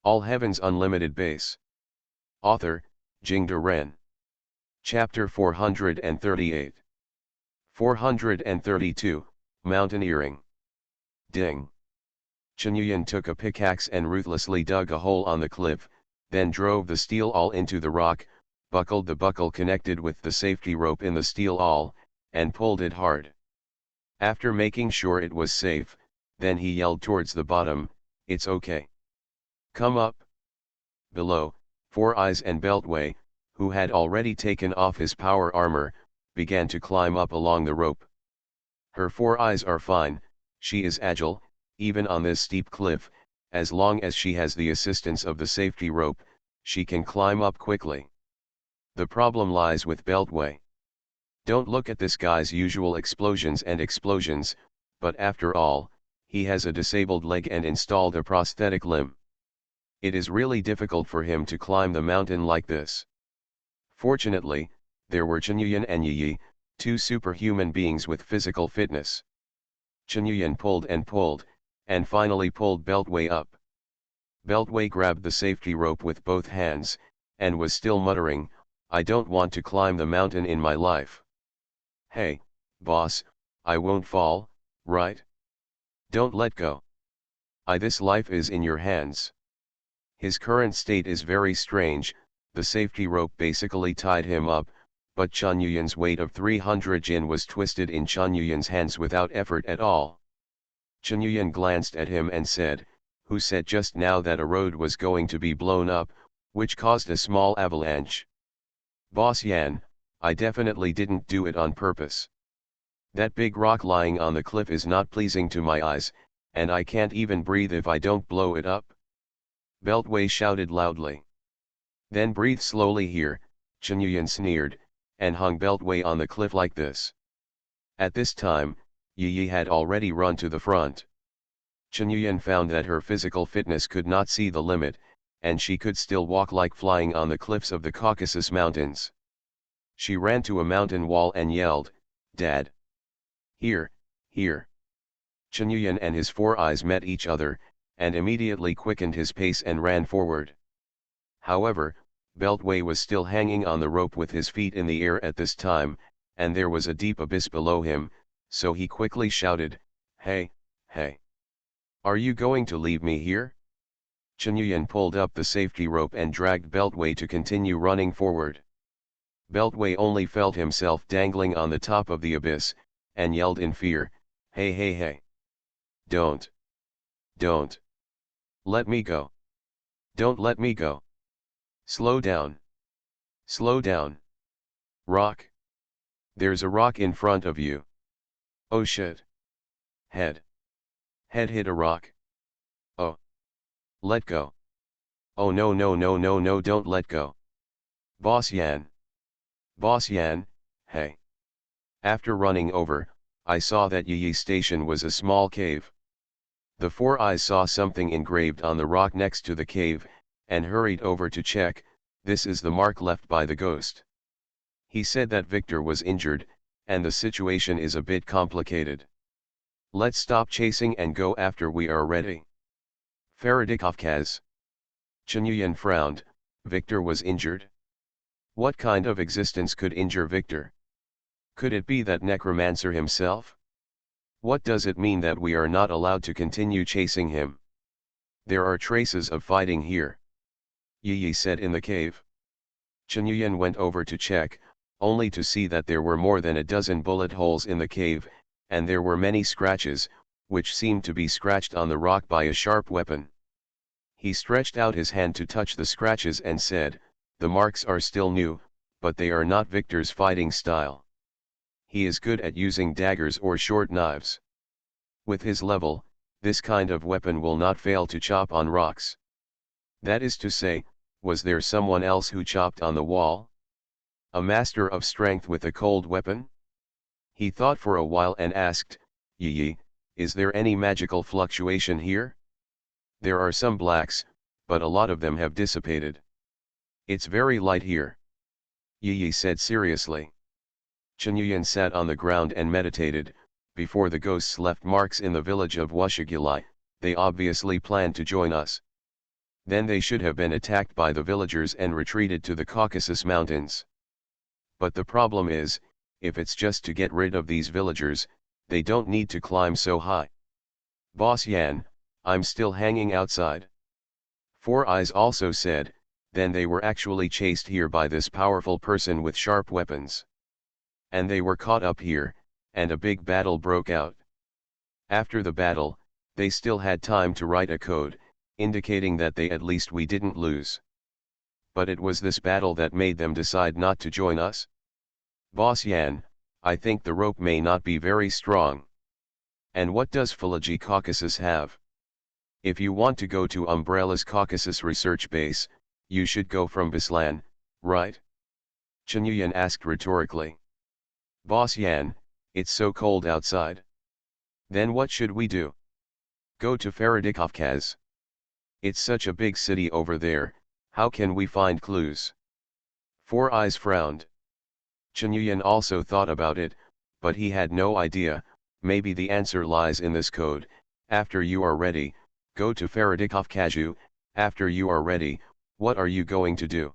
All Heavens Unlimited Base. Author, Jingde Ren. Chapter 438. 432, Mountaineering. Ding. Chenyuan took a pickaxe and ruthlessly dug a hole on the cliff, then drove the steel awl into the rock, buckled the buckle connected with the safety rope in the steel awl, and pulled it hard. After making sure it was safe, then he yelled towards the bottom, it's okay. Come up. Below, Four Eyes and Beltway, who had already taken off his power armor, began to climb up along the rope. Her 4 eyes are fine, she is agile, even on this steep cliff, as long as she has the assistance of the safety rope, she can climb up quickly. The problem lies with Beltway. Don't look at this guy's usual explosions, but after all, he has a disabled leg and installed a prosthetic limb. It is really difficult for him to climb the mountain like this. Fortunately, there were Chenyuyan and Yi, two superhuman beings with physical fitness. Chenyuyan pulled, and finally pulled Beltway up. Beltway grabbed the safety rope with both hands, and was still muttering, "I don't want to climb the mountain in my life." "Hey, boss, I won't fall, right? Don't let go. This life is in your hands." His current state is very strange. The safety rope basically tied him up, but Chenyuyan's weight of 300 jin was twisted in Chenyuyan's hands without effort at all. Chenyuyan glanced at him and said, "Who said just now that a road was going to be blown up, which caused a small avalanche?" "Boss Yan, I definitely didn't do it on purpose. That big rock lying on the cliff is not pleasing to my eyes, and I can't even breathe if I don't blow it up." Beltway shouted loudly. "Then breathe slowly here," Chenyuyan sneered, and hung Beltway on the cliff like this. At this time, Yi had already run to the front. Chenyuyan found that her physical fitness could not see the limit, and she could still walk like flying on the cliffs of the Caucasus Mountains. She ran to a mountain wall and yelled, "Dad! Here, here!" Chenyuyan and his four eyes met each other, and immediately quickened his pace and ran forward. However, Beltway was still hanging on the rope with his feet in the air at this time, and there was a deep abyss below him, so he quickly shouted, "Hey, hey! Are you going to leave me here?" Chenyuyan pulled up the safety rope and dragged Beltway to continue running forward. Beltway only felt himself dangling on the top of the abyss, and yelled in fear, "Hey, hey, hey! Don't! Don't! Let me go! Don't let me go! Slow down! Slow down! Rock! There's a rock in front of you! Oh shit! Head! Head hit a rock! Oh! Let go! Oh no no no no no, don't let go! Boss Yan! Boss Yan, hey!" After running over, I saw that Yi station was a small cave. The four eyes saw something engraved on the rock next to the cave, and hurried over to check. "This is the mark left by the ghost. He said that Victor was injured, and the situation is a bit complicated. Let's stop chasing and go after we are ready." "Faradikov-Kaz." Chenyuyan frowned. "Victor was injured? What kind of existence could injure Victor? Could it be that necromancer himself? What does it mean that we are not allowed to continue chasing him? There are traces of fighting here," Yi said in the cave. Chenyuyan went over to check, only to see that there were more than a dozen bullet holes in the cave, and there were many scratches, which seemed to be scratched on the rock by a sharp weapon. He stretched out his hand to touch the scratches and said, "The marks are still new, but they are not Victor's fighting style. He is good at using daggers or short knives. With his level, this kind of weapon will not fail to chop on rocks." That is to say, was there someone else who chopped on the wall? A master of strength with a cold weapon? He thought for a while and asked, "Yi, is there any magical fluctuation here? There are some blacks, but a lot of them have dissipated. It's very light here," Yi said seriously. Chenyuyan sat on the ground and meditated. Before the ghosts left marks in the village of Wuxia, they obviously planned to join us. Then they should have been attacked by the villagers and retreated to the Caucasus Mountains. But the problem is, if it's just to get rid of these villagers, they don't need to climb so high. "Boss Yan, I'm still hanging outside." Four Eyes also said, "Then they were actually chased here by this powerful person with sharp weapons. And they were caught up here, and a big battle broke out. After the battle, they still had time to write a code, indicating that we didn't lose. But it was this battle that made them decide not to join us. Boss Yan, I think the rope may not be very strong. And what does Philology Caucasus have? If you want to go to Umbrella's Caucasus research base, You should go from Beslan, right? Chen Yuyan asked rhetorically. Boss Yan, it's so cold outside. Then what should we do? Go to FuturisticSetting. It's such a big city over there, how can we find clues? Four Eyes frowned. Chen Yuyan also thought about it, but he had no idea. Maybe the answer lies in this code. After you are ready, go to FuturisticSetting. After you are ready, what are you going to do?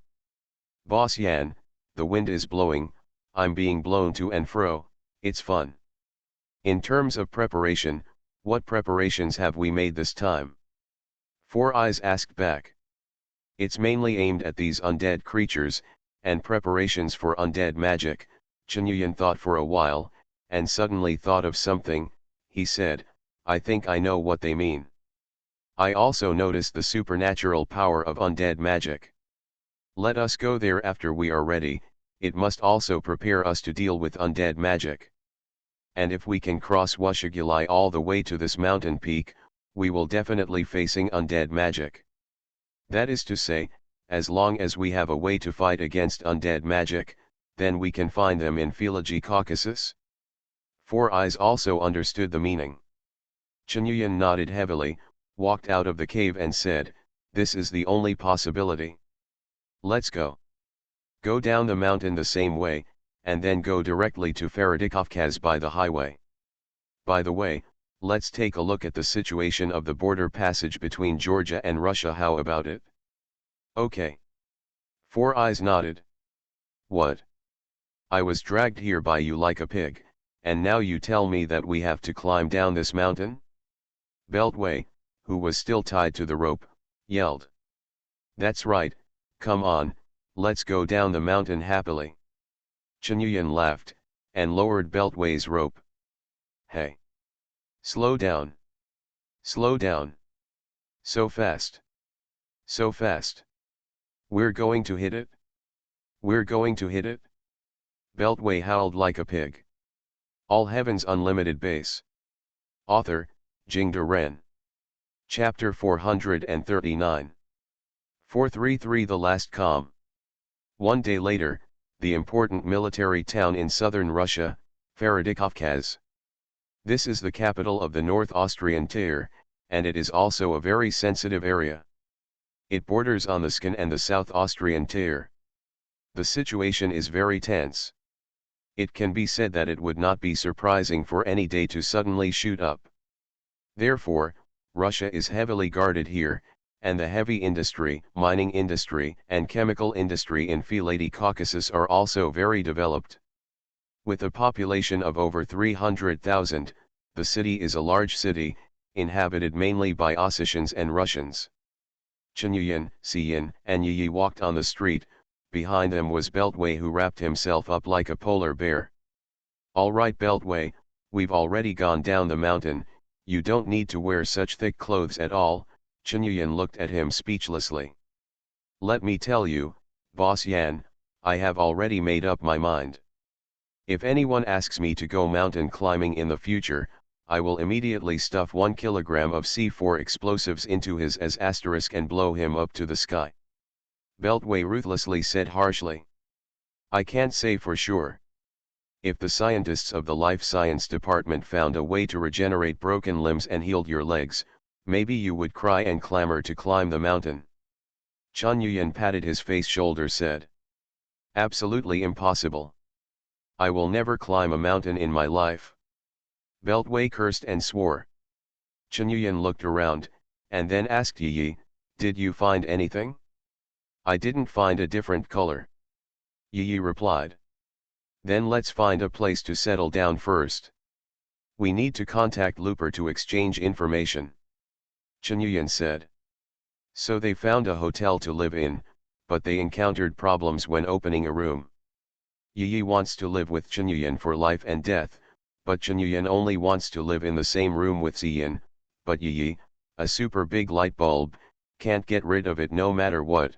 Boss Yan, the wind is blowing, I'm being blown to and fro, it's fun. In terms of preparation, what preparations have we made this time? Four Eyes asked back. It's mainly aimed at these undead creatures, and preparations for undead magic. Chen Yuyan thought for a while, and suddenly thought of something. He said, I think I know what they mean. I also noticed the supernatural power of undead magic. Let us go there after we are ready, it must also prepare us to deal with undead magic. And if we can cross Wuxia all the way to this mountain peak, we will definitely facing undead magic. That is to say, as long as we have a way to fight against undead magic, then we can find them in Philology Caucasus. Four Eyes also understood the meaning. Chen Yuyan nodded heavily, walked out of the cave and said, this is the only possibility. Let's go. Go down the mountain the same way, and then go directly to FuturisticSetting by the highway. By the way, let's take a look at the situation of the border passage between Georgia and Russia. How about it? Okay. Four Eyes nodded. What? I was dragged here by you like a pig, and now you tell me that we have to climb down this mountain? Beltway, who was still tied to the rope, yelled. That's right, come on, let's go down the mountain happily. Chen Yuyan laughed, and lowered Beltway's rope. Hey! Slow down! Slow down! So fast! So fast! We're going to hit it? We're going to hit it? Beltway howled like a pig. All Heavens Unlimited Base. Author, Jingde Ren. Chapter 439. 433 The Last Calm. One day later, the important military town in southern Russia, FuturisticSetting. This is the capital of the North Austrian Tier, and it is also a very sensitive area. It borders on the Skan and the South Austrian Tier. The situation is very tense. It can be said that it would not be surprising for any day to suddenly shoot up. Therefore, Russia is heavily guarded here, and the heavy industry, mining industry, and chemical industry in Philology Caucasus are also very developed. With a population of over 300,000, the city is a large city, inhabited mainly by Ossetians and Russians. Chen Yuyan, Xiyin, and Yi walked on the street. Behind them was Beltway, who wrapped himself up like a polar bear. All right Beltway, we've already gone down the mountain, you don't need to wear such thick clothes at all. Chen Yuyan looked at him speechlessly. Let me tell you, Boss Yan, I have already made up my mind. If anyone asks me to go mountain climbing in the future, I will immediately stuff 1 kilogram of C4 explosives into his asterisk and blow him up to the sky. Beltway ruthlessly said harshly. I can't say for sure. If the scientists of the life science department found a way to regenerate broken limbs and healed your legs, maybe you would cry and clamor to climb the mountain. Chen Yuyan patted his face shoulder said. Absolutely impossible. I will never climb a mountain in my life. Beltway cursed and swore. Chen Yuyan looked around, and then asked Yi, did you find anything? I didn't find a different color. Yi replied. Then let's find a place to settle down first. We need to contact Looper to exchange information. Chen Yuyan said. So they found a hotel to live in, but they encountered problems when opening a room. Yi wants to live with Chen Yuyan for life and death, but Chen Yuyan only wants to live in the same room with Xiyin, but Yi, a super big light bulb, can't get rid of it no matter what.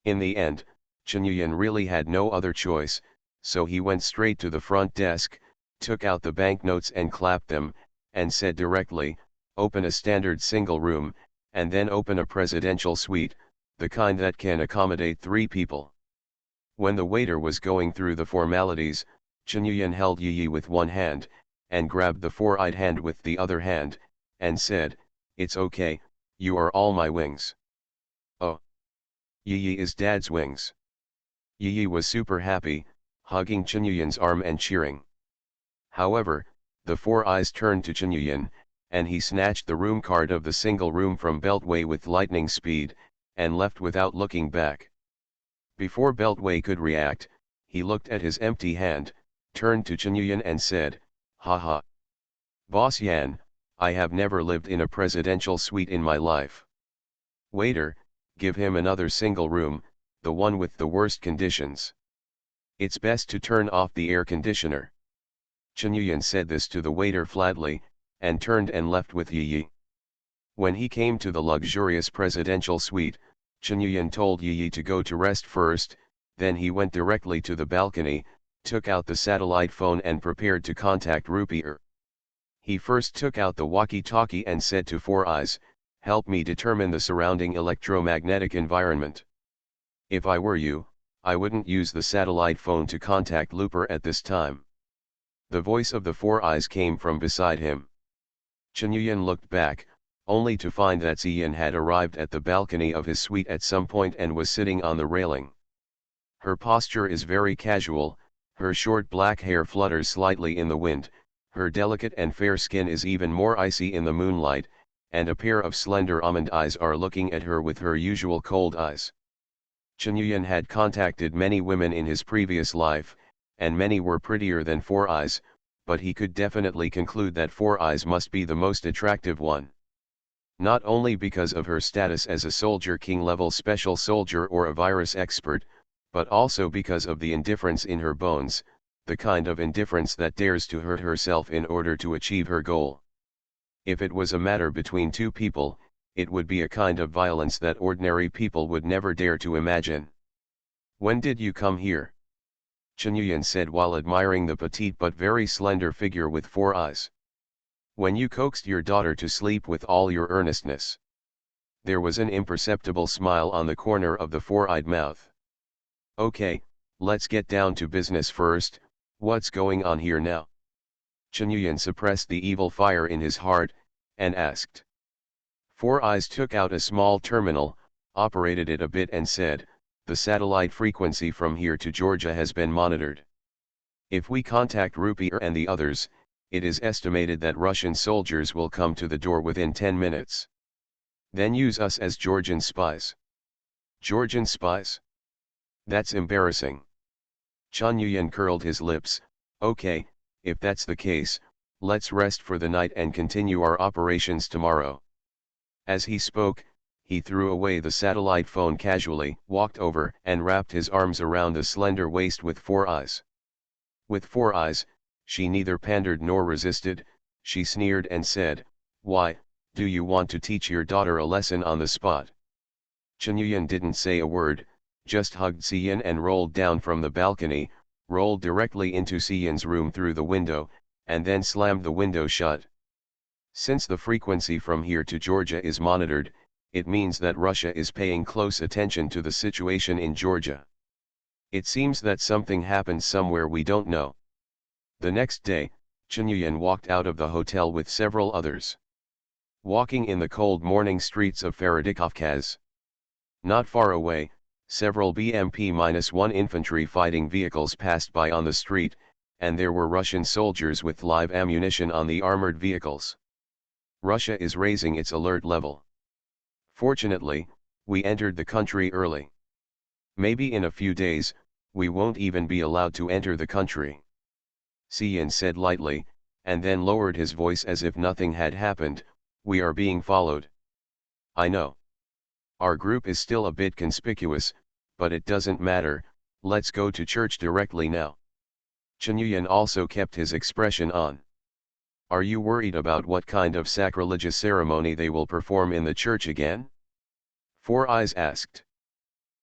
In the end, Chen Yuyan really had no other choice, so he went straight to the front desk, took out the banknotes and clapped them, and said directly, open a standard single room, and then open a presidential suite, the kind that can accommodate 3 people. When the waiter was going through the formalities, Chen Yuyan held Yi with one hand, and grabbed the 4-eyed hand with the other hand, and said, "It's okay, you are all my wings." Oh. Yi is Dad's wings. Yi was super happy, hugging Chen Yuyan's arm and cheering. However, the 4 eyes turned to Chen Yuyan, and he snatched the room card of the single room from Beltway with lightning speed, and left without looking back. Before Beltway could react, he looked at his empty hand, turned to Chen Yuyan and said, "Haha. Boss Yan, I have never lived in a presidential suite in my life. Waiter, give him another single room, the one with the worst conditions. It's best to turn off the air conditioner." Chen Yuyan said this to the waiter flatly, and turned and left with Yi. When he came to the luxurious presidential suite, Chen Yuyan told Yi to go to rest first, then he went directly to the balcony, took out the satellite phone and prepared to contact Rupier. He first took out the walkie-talkie and said to 4 eyes, "Help me determine the surrounding electromagnetic environment. If I were you, I wouldn't use the satellite phone to contact Looper at this time." The voice of the 4 eyes came from beside him. Chen Yuyan looked back, only to find that Ziyan had arrived at the balcony of his suite at some point and was sitting on the railing. Her posture is very casual, her short black hair flutters slightly in the wind, her delicate and fair skin is even more icy in the moonlight, and a pair of slender almond eyes are looking at her with her usual cold eyes. Chen Yuyan had contacted many women in his previous life, and many were prettier than 4 eyes, but he could definitely conclude that 4 eyes must be the most attractive one. Not only because of her status as a Soldier King level special soldier or a virus expert, but also because of the indifference in her bones, the kind of indifference that dares to hurt herself in order to achieve her goal. If it was a matter between 2 people, it would be a kind of violence that ordinary people would never dare to imagine. "When did you come here?" Chen Yuyan said while admiring the petite but very slender figure with 4 eyes. "When you coaxed your daughter to sleep with all your earnestness." There was an imperceptible smile on the corner of the 4-eyed mouth. "Okay, let's get down to business first, what's going on here now?" Chen Yuyan suppressed the evil fire in his heart, and asked. 4 eyes took out a small terminal, operated it a bit and said, "The satellite frequency from here to Georgia has been monitored. If we contact Rupier and the others, it is estimated that Russian soldiers will come to the door within 10 minutes. Then use us as Georgian spies." "Georgian spies? That's embarrassing." Chen Yuyan curled his lips. "Okay, if that's the case, let's rest for the night and continue our operations tomorrow." As he spoke, he threw away the satellite phone casually, walked over and wrapped his arms around the slender waist with 4 eyes. With 4 eyes, she neither pandered nor resisted, she sneered and said, "Why, do you want to teach your daughter a lesson on the spot?" Chen Yuyan didn't say a word, just hugged Ziyan and rolled down from the balcony, rolled directly into Ziyan's room through the window, and then slammed the window shut. Since the frequency from here to Georgia is monitored, it means that Russia is paying close attention to the situation in Georgia. It seems that something happened somewhere we don't know. The next day, Chen Yuyan walked out of the hotel with several others. Walking in the cold morning streets of Feridikavkaz. Not far away, several BMP-1 infantry fighting vehicles passed by on the street, and there were Russian soldiers with live ammunition on the armored vehicles. Russia is raising its alert level. Fortunately, we entered the country early. Maybe in a few days, we won't even be allowed to enter the country." Ziyan said lightly, and then lowered his voice as if nothing had happened. "We are being followed." "I know. Our group is still a bit conspicuous, but it doesn't matter, let's go to church directly now." Chen Yuyan also kept his expression on. "Are you worried about what kind of sacrilegious ceremony they will perform in the church again?" 4 eyes asked.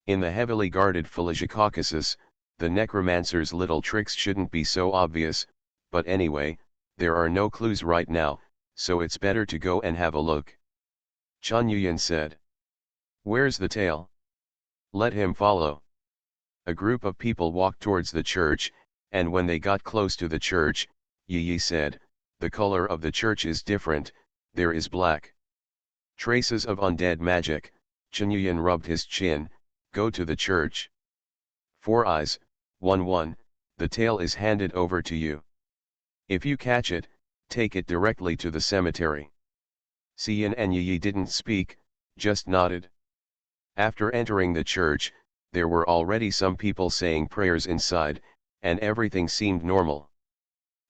In the heavily guarded Fallujah Caucasus, the necromancer's little tricks shouldn't be so obvious, but anyway, there are no clues right now, so it's better to go and have a look." Chen Yuyan said. "Where's the tail?" Let him follow. A group of people walked towards the church, and when they got close to the church, Yi said, "The color of the church is different, there is black. Traces of undead magic." Chunyuan rubbed his chin, "Go to the church. 4 eyes, 1-1, the tail is handed over to you. If you catch it, take it directly to the cemetery." Xian and Yi didn't speak, just nodded. After entering the church, there were already some people saying prayers inside, and everything seemed normal.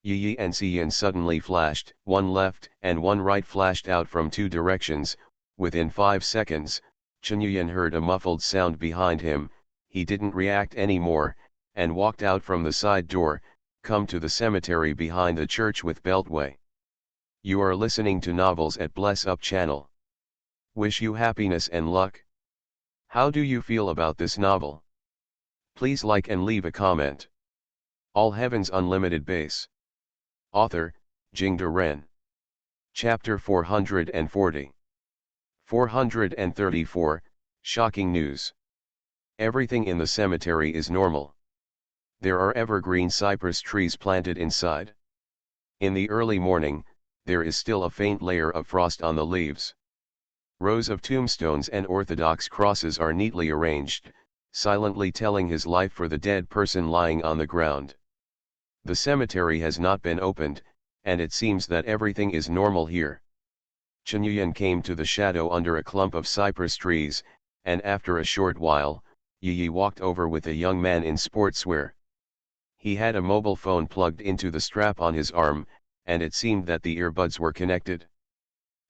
Yi and Xian suddenly flashed, one left and one right flashed out from 2 directions. Within 5 seconds, Chunyuan heard a muffled sound behind him. He didn't react anymore, and walked out from the side door, come to the cemetery behind the church with Beltway. You are listening to Novels at Bless Up channel. Wish you happiness and luck. How do you feel about this novel? Please like and leave a comment. All Heavens Unlimited Base. Author, Jingde Ren. Chapter 440. 434, Shocking News. Everything in the cemetery is normal. There are evergreen cypress trees planted inside. In the early morning, there is still a faint layer of frost on the leaves. Rows of tombstones and orthodox crosses are neatly arranged, silently telling his life for the dead person lying on the ground. The cemetery has not been opened, and it seems that everything is normal here. Chunyuan came to the shadow under a clump of cypress trees, and after a short while, Yi walked over with a young man in sportswear. He had a mobile phone plugged into the strap on his arm, and it seemed that the earbuds were connected.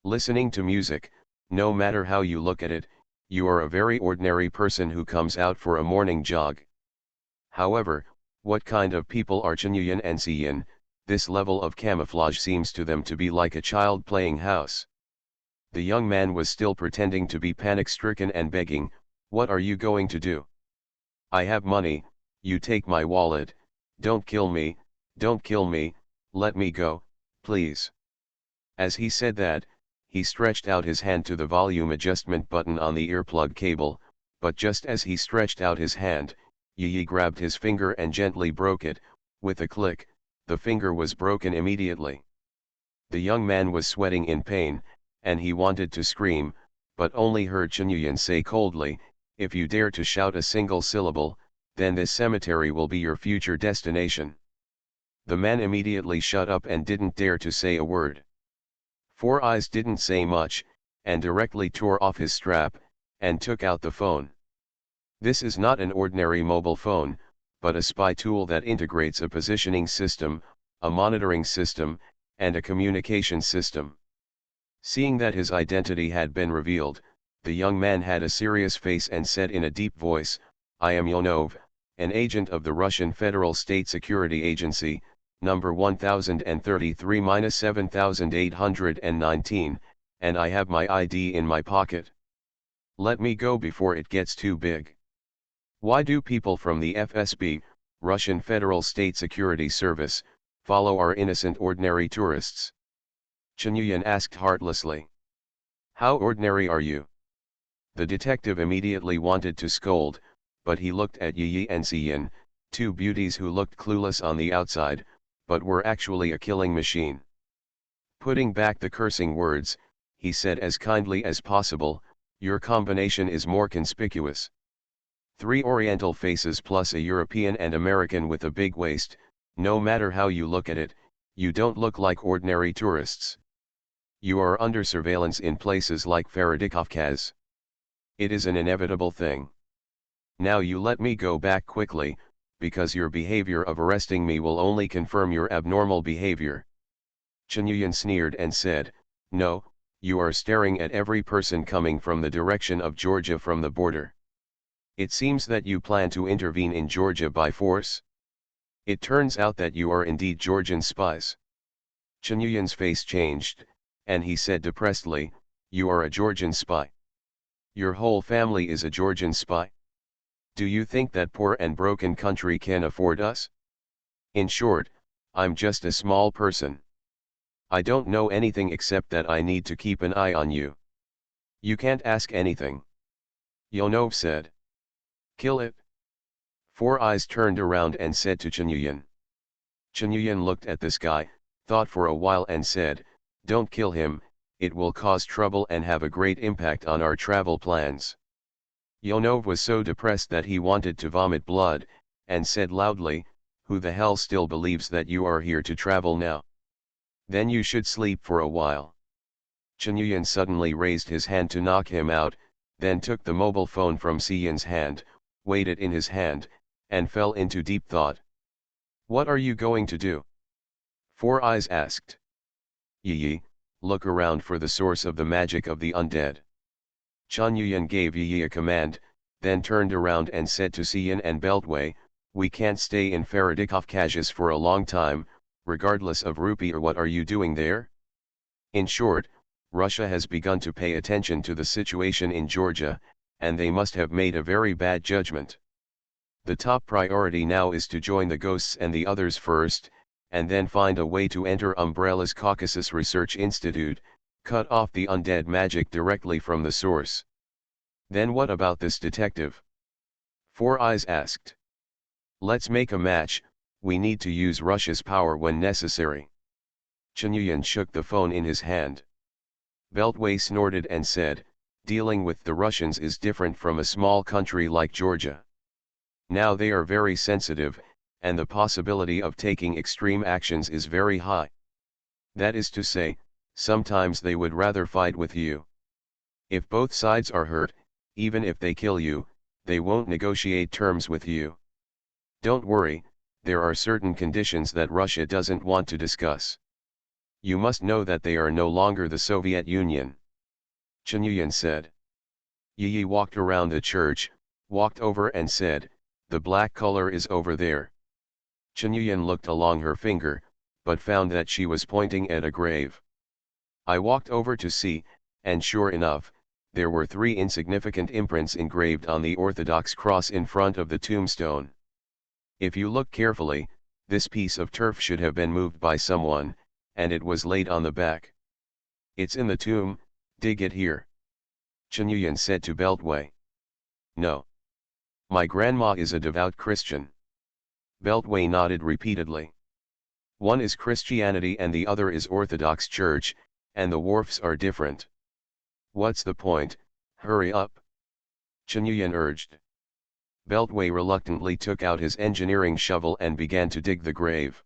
Listening to music, no matter how you look at it, you are a very ordinary person who comes out for a morning jog. However, what kind of people are Chunyuan and Xian? This level of camouflage seems to them to be like a child playing house. The young man was still pretending to be panic-stricken and begging, "What are you going to do? I have money, you take my wallet, don't kill me, let me go, please." As he said that, he stretched out his hand to the volume adjustment button on the earplug cable, but just as he stretched out his hand, Yi grabbed his finger and gently broke it. With a click, the finger was broken immediately. The young man was sweating in pain, and he wanted to scream, but only heard Chunyuan say coldly, "If you dare to shout a single syllable, then this cemetery will be your future destination." The man immediately shut up and didn't dare to say a word. 4 Eyes didn't say much, and directly tore off his strap, and took out the phone. This is not an ordinary mobile phone, but a spy tool that integrates a positioning system, a monitoring system, and a communication system. Seeing that his identity had been revealed, the young man had a serious face and said in a deep voice, "I am Yonov, an agent of the Russian Federal State Security Agency, number 1033-7819, and I have my ID in my pocket. Let me go before it gets too big." Why do people from the FSB, Russian Federal State Security Service, follow our innocent ordinary tourists? Chunyuan asked heartlessly. How ordinary are you? The detective immediately wanted to scold, but he looked at Yi and Xian, 2 beauties who looked clueless on the outside, but were actually a killing machine. Putting back the cursing words, he said as kindly as possible, "Your combination is more conspicuous. 3 Oriental faces plus a European and American with a big waist, no matter how you look at it, you don't look like ordinary tourists. You are under surveillance in places like Vladikavkaz. It is an inevitable thing. Now you let me go back quickly, because your behavior of arresting me will only confirm your abnormal behavior." Chunyuan sneered and said, "No, you are staring at every person coming from the direction of Georgia from the border. It seems that you plan to intervene in Georgia by force. It turns out that you are indeed Georgian spies." Chunyuan's face changed, and he said depressedly, "You are a Georgian spy. Your whole family is a Georgian spy. Do you think that poor and broken country can afford us? In short, I'm just a small person. I don't know anything except that I need to keep an eye on you. You can't ask anything." Yonov said. Kill it. Four Eyes turned around and said to Chenyuyan. Chenyuyan looked at this guy, thought for a while and said, "Don't kill him, it will cause trouble and have a great impact on our travel plans." Yonov was so depressed that he wanted to vomit blood, and said loudly, "Who the hell still believes that you are here to travel now? Then you should sleep for a while." Chenyuyan suddenly raised his hand to knock him out, then took the mobile phone from Siyan's hand, weighed it in his hand, and fell into deep thought. "What are you going to do?" Four Eyes asked. "Yi, look around for the source of the magic of the undead." Chenyuyan gave Yi a command, then turned around and said to Siyan and Beltway, "We can't stay in Feridikov for a long time, regardless of rupee, or what are you doing there?" In short, Russia has begun to pay attention to the situation in Georgia, and they must have made a very bad judgment. The top priority now is to join the ghosts and the others first, and then find a way to enter Umbrella's Caucasus Research Institute, cut off the undead magic directly from the source. "Then what about this detective?" Four Eyes asked. "Let's make a match, we need to use Russia's power when necessary." Chenyuyan shook the phone in his hand. Beltway snorted and said, "Dealing with the Russians is different from a small country like Georgia. Now they are very sensitive, and the possibility of taking extreme actions is very high. That is to say, sometimes they would rather fight with you. If both sides are hurt, even if they kill you, they won't negotiate terms with you. Don't worry, there are certain conditions that Russia doesn't want to discuss. You must know that they are no longer the Soviet Union." Chenyuyan said. Yi walked around the church, walked over and said, "The black color is over there." Chenyuyan looked along her finger, but found that she was pointing at a grave. I walked over to see, and sure enough, there were 3 insignificant imprints engraved on the Orthodox cross in front of the tombstone. If you look carefully, this piece of turf should have been moved by someone, and it was laid on the back. "It's in the tomb, dig it here," Chenyuyan said to Beltway. "No. My grandma is a devout Christian." Beltway nodded repeatedly. "One is Christianity and the other is Orthodox Church, and the wharfs are different." "What's the point, hurry up," Chenyuyan urged. Beltway reluctantly took out his engineering shovel and began to dig the grave.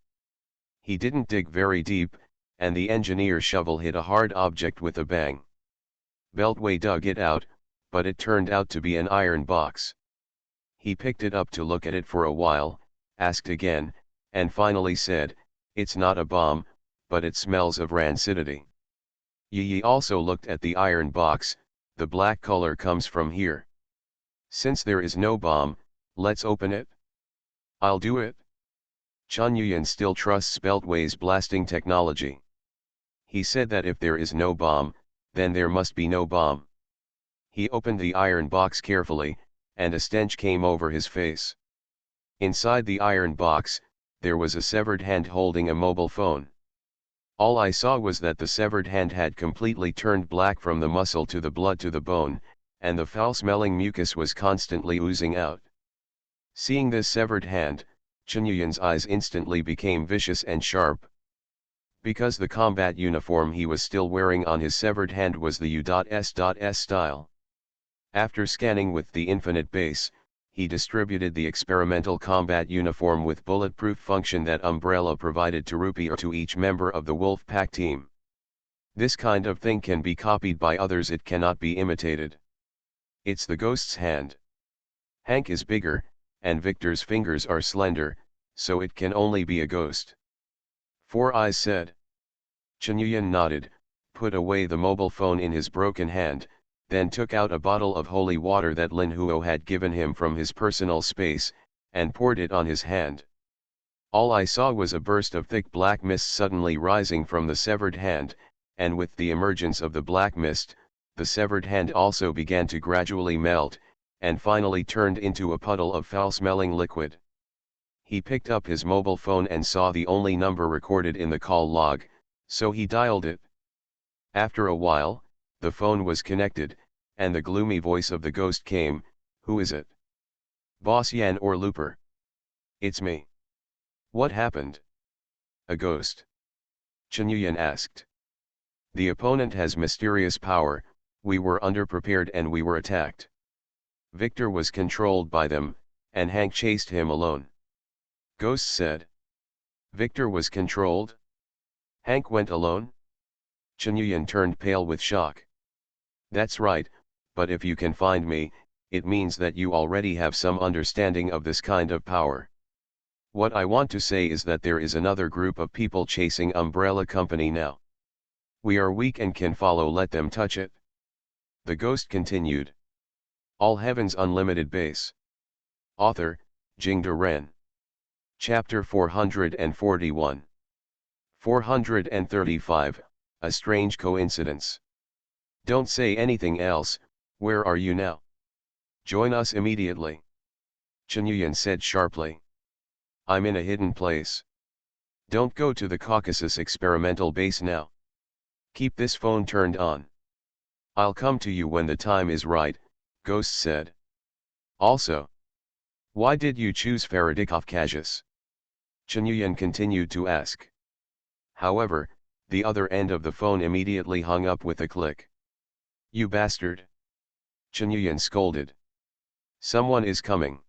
He didn't dig very deep, and the engineer shovel hit a hard object with a bang. Beltway dug it out, but it turned out to be an iron box. He picked it up to look at it for a while, asked again, and finally said, "It's not a bomb, but it smells of rancidity." Yi also looked at the iron box. "The black color comes from here. Since there is no bomb, let's open it." "I'll do it." Chenyuyan still trusts Beltway's blasting technology. He said that if there is no bomb, then there must be no bomb. He opened the iron box carefully, and a stench came over his face. Inside the iron box, there was a severed hand holding a mobile phone. All I saw was that the severed hand had completely turned black from the muscle to the blood to the bone, and the foul-smelling mucus was constantly oozing out. Seeing this severed hand, Chenyuyan's eyes instantly became vicious and sharp. Because the combat uniform he was still wearing on his severed hand was the U.S.S style. After scanning with the infinite base, he distributed the experimental combat uniform with bulletproof function that Umbrella provided to Rupee or to each member of the Wolf Pack team. This kind of thing can be copied by others, it cannot be imitated. It's the ghost's hand. Hank is bigger, and Victor's fingers are slender, so it can only be a ghost. Four Eyes said. Chenyuyan nodded, put away the mobile phone in his broken hand, then took out a bottle of holy water that Lin Huo had given him from his personal space, and poured it on his hand. All I saw was a burst of thick black mist suddenly rising from the severed hand, and with the emergence of the black mist, the severed hand also began to gradually melt, and finally turned into a puddle of foul-smelling liquid. He picked up his mobile phone and saw the only number recorded in the call log, so he dialed it. After a while, the phone was connected, and the gloomy voice of the ghost came, "Who is it?" Boss Yan or Looper? It's me. What happened? A ghost. Chen asked. The opponent has mysterious power, we were underprepared and we were attacked. Victor was controlled by them, and Hank chased him alone. Ghost said. Victor was controlled? Hank went alone? Chen turned pale with shock. That's right, but if you can find me, it means that you already have some understanding of this kind of power. What I want to say is that there is another group of people chasing Umbrella Company now. We are weak and can follow, let them touch it. The ghost continued. All Heavens Unlimited Base. Author, Jingde Ren. Chapter 441. 435, A Strange Coincidence. Don't say anything else, where are you now? Join us immediately. Chen said sharply. I'm in a hidden place. Don't go to the Caucasus experimental base now. Keep this phone turned on. I'll come to you when the time is right, Ghost said. Also, why did you choose Feridikov-Kazis? Chen continued to ask. However, the other end of the phone immediately hung up with a click. You bastard! Chen scolded. Someone is coming.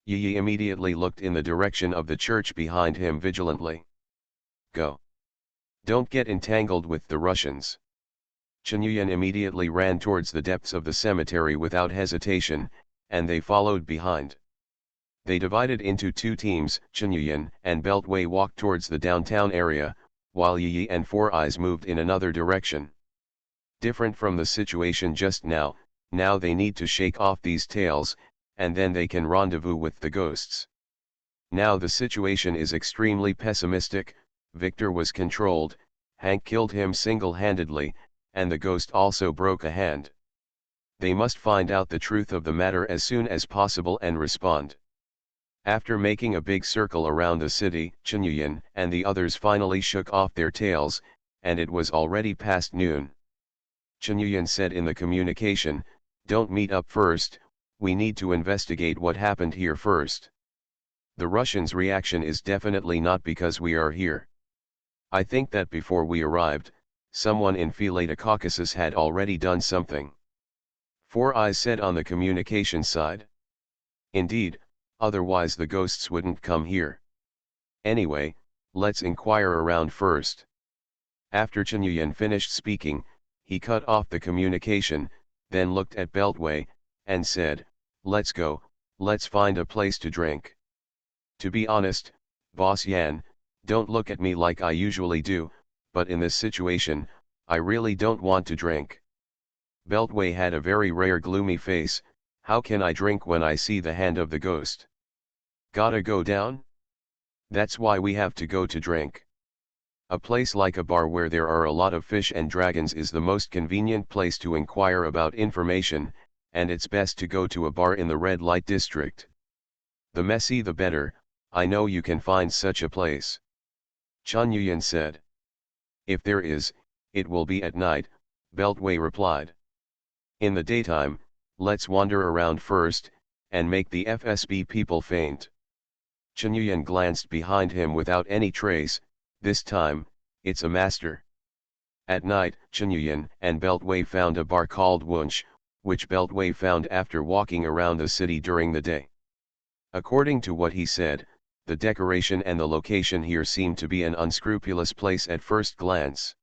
Yi immediately looked in the direction of the church behind him vigilantly. Go. Don't get entangled with the Russians. Chen immediately ran towards the depths of the cemetery without hesitation, and they followed behind. They divided into two teams. Chen and Beltway walked towards the downtown area, while Yi and Four Eyes moved in another direction. Different from the situation just now, now they need to shake off these tails, and then they can rendezvous with the ghosts. Now the situation is extremely pessimistic. Victor was controlled, Hank killed him single-handedly, and the ghost also broke a hand. They must find out the truth of the matter as soon as possible and respond. After making a big circle around the city, Chen and the others finally shook off their tails, and it was already past noon. Chen said in the communication, "Don't meet up first, we need to investigate what happened here first. The Russians' reaction is definitely not because we are here. I think that before we arrived, someone in Fileta Caucasus had already done something." Four Eyes said on the communication side. Indeed, otherwise the ghosts wouldn't come here. Anyway, let's inquire around first. After Chen finished speaking, he cut off the communication, then looked at Beltway, and said, "Let's go, let's find a place to drink. To be honest, Boss Yan, don't look at me like I usually do, but in this situation, I really don't want to drink." Beltway had a very rare gloomy face. How can I drink when I see the hand of the ghost? Gotta go down? That's why we have to go to drink. A place like a bar where there are a lot of fish and dragons is the most convenient place to inquire about information, and it's best to go to a bar in the red light district. The messy the better, I know you can find such a place. Chen Yuyan said. If there is, it will be at night, Beltway replied. In the daytime, let's wander around first, and make the FSB people faint. Chen Yuyan glanced behind him without any trace. This time, it's a master. At night, Chen Yuyan and Beltway found a bar called Wunsch, which Beltway found after walking around the city during the day. According to what he said, the decoration and the location here seemed to be an unscrupulous place at first glance.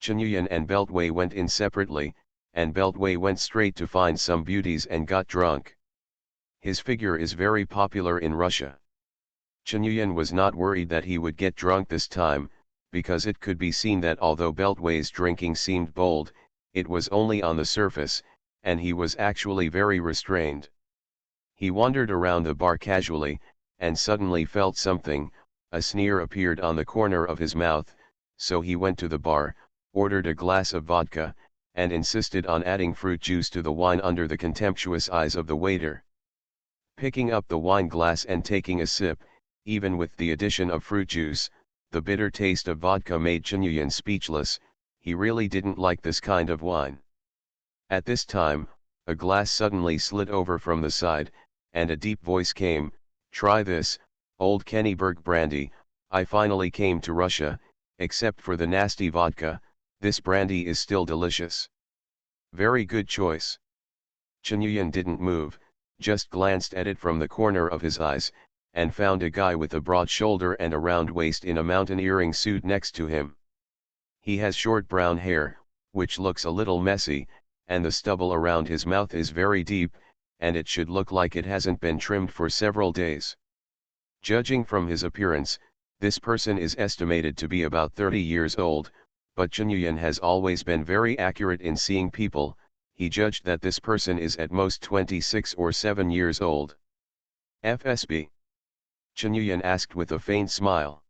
Chen Yuyan and Beltway went in separately, and Beltway went straight to find some beauties and got drunk. His figure is very popular in Russia. Chen Yuyan was not worried that he would get drunk this time, because it could be seen that although Beltway's drinking seemed bold, it was only on the surface, and he was actually very restrained. He wandered around the bar casually, and suddenly felt something. A sneer appeared on the corner of his mouth, so he went to the bar, ordered a glass of vodka, and insisted on adding fruit juice to the wine under the contemptuous eyes of the waiter. Picking up the wine glass and taking a sip, even with the addition of fruit juice, the bitter taste of vodka made Chen Yuyan speechless. He really didn't like this kind of wine. At this time, a glass suddenly slid over from the side, and a deep voice came, "Try this, Old Kennyberg brandy. I finally came to Russia, except for the nasty vodka, this brandy is still delicious." "Very good choice." Chen Yuyan didn't move, just glanced at it from the corner of his eyes, and found a guy with a broad shoulder and a round waist in a mountaineering suit next to him. He has short brown hair, which looks a little messy, and the stubble around his mouth is very deep, and it should look like it hasn't been trimmed for several days. Judging from his appearance, this person is estimated to be about 30 years old, but Chen Yuyan has always been very accurate in seeing people. He judged that this person is at most 26 or 7 years old. "FSB?" Chen Yuyan asked with a faint smile.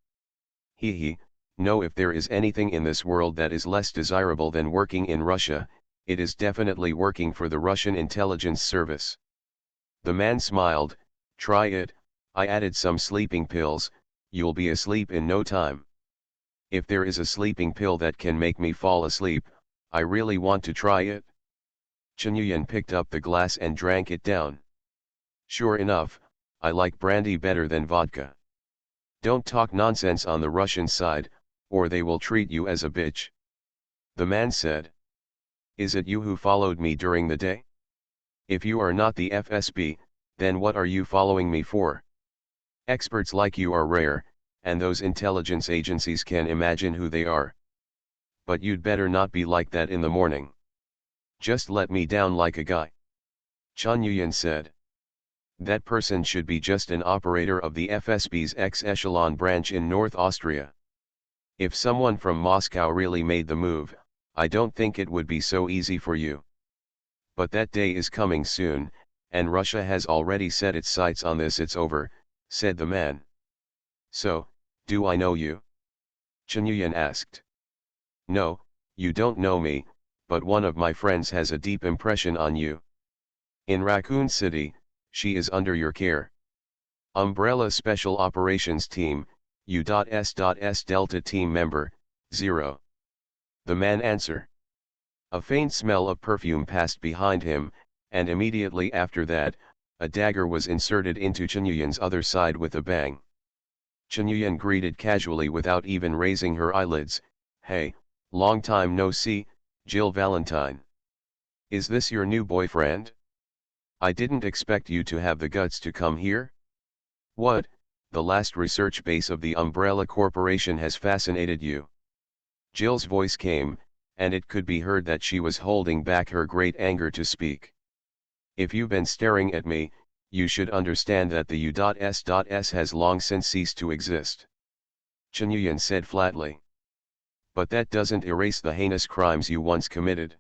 He, no, if there is anything in this world that is less desirable than working in Russia, it is definitely working for the Russian intelligence service. The man smiled, "Try it, I added some sleeping pills, you'll be asleep in no time." "If there is a sleeping pill that can make me fall asleep, I really want to try it." Chen Yuyan picked up the glass and drank it down. "Sure enough, I like brandy better than vodka." "Don't talk nonsense on the Russian side, or they will treat you as a bitch," the man said. "Is it you who followed me during the day? If you are not the FSB, then what are you following me for? Experts like you are rare, and those intelligence agencies can imagine who they are. But you'd better not be like that in the morning. Just let me down like a guy." Chen Yuyan said. "That person should be just an operator of the FSB's X-echelon branch in North Austria. If someone from Moscow really made the move, I don't think it would be so easy for you. But that day is coming soon, and Russia has already set its sights on this. It's over," said the man. "So, do I know you?" Chen Yuyan asked. "No, you don't know me, but one of my friends has a deep impression on you. In Raccoon City, she is under your care. Umbrella Special Operations Team, U.S.S Delta Team Member, 0. The man answered. A faint smell of perfume passed behind him, and immediately after that, a dagger was inserted into Chen Yuyan's other side with a bang. Chen Yuyan greeted casually without even raising her eyelids, "Hey, long time no see, Jill Valentine. Is this your new boyfriend? I didn't expect you to have the guts to come here. What, the last research base of the Umbrella Corporation has fascinated you?" Jill's voice came, and it could be heard that she was holding back her great anger to speak. "If you've been staring at me, you should understand that the U.S.S has long since ceased to exist," Chen Yuyan said flatly. "But that doesn't erase the heinous crimes you once committed,"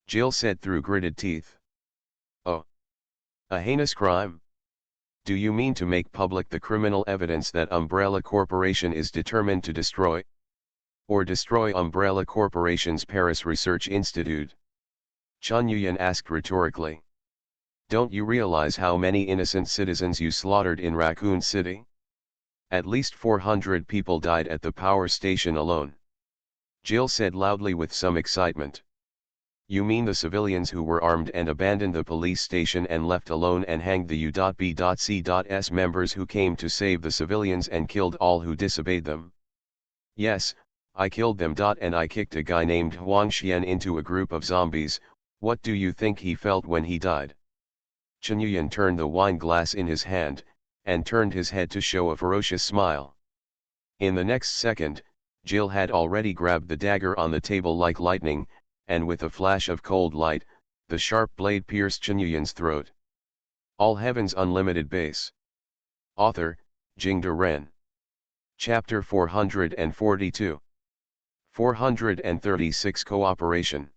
Jill said through gritted teeth. "Oh, a heinous crime? Do you mean to make public the criminal evidence that Umbrella Corporation is determined to destroy? Or destroy Umbrella Corporation's Paris Research Institute?" Chen Yuyan asked rhetorically. "Don't you realize how many innocent citizens you slaughtered in Raccoon City? At least 400 people died at the power station alone," Jill said loudly with some excitement. "You mean the civilians who were armed and abandoned the police station and left alone and hanged the U.B.C.S members who came to save the civilians and killed all who disobeyed them?" "Yes, I killed them. And I kicked a guy named Huang Xian into a group of zombies. What do you think he felt when he died?" Chen Yuyan turned the wine glass in his hand, and turned his head to show a ferocious smile. In the next second, Jill had already grabbed the dagger on the table like lightning, and with a flash of cold light, the sharp blade pierced Chen Yuyan's throat. All Heavens Unlimited Base. Author, Jingde Ren. Chapter 442. 436 Cooperation.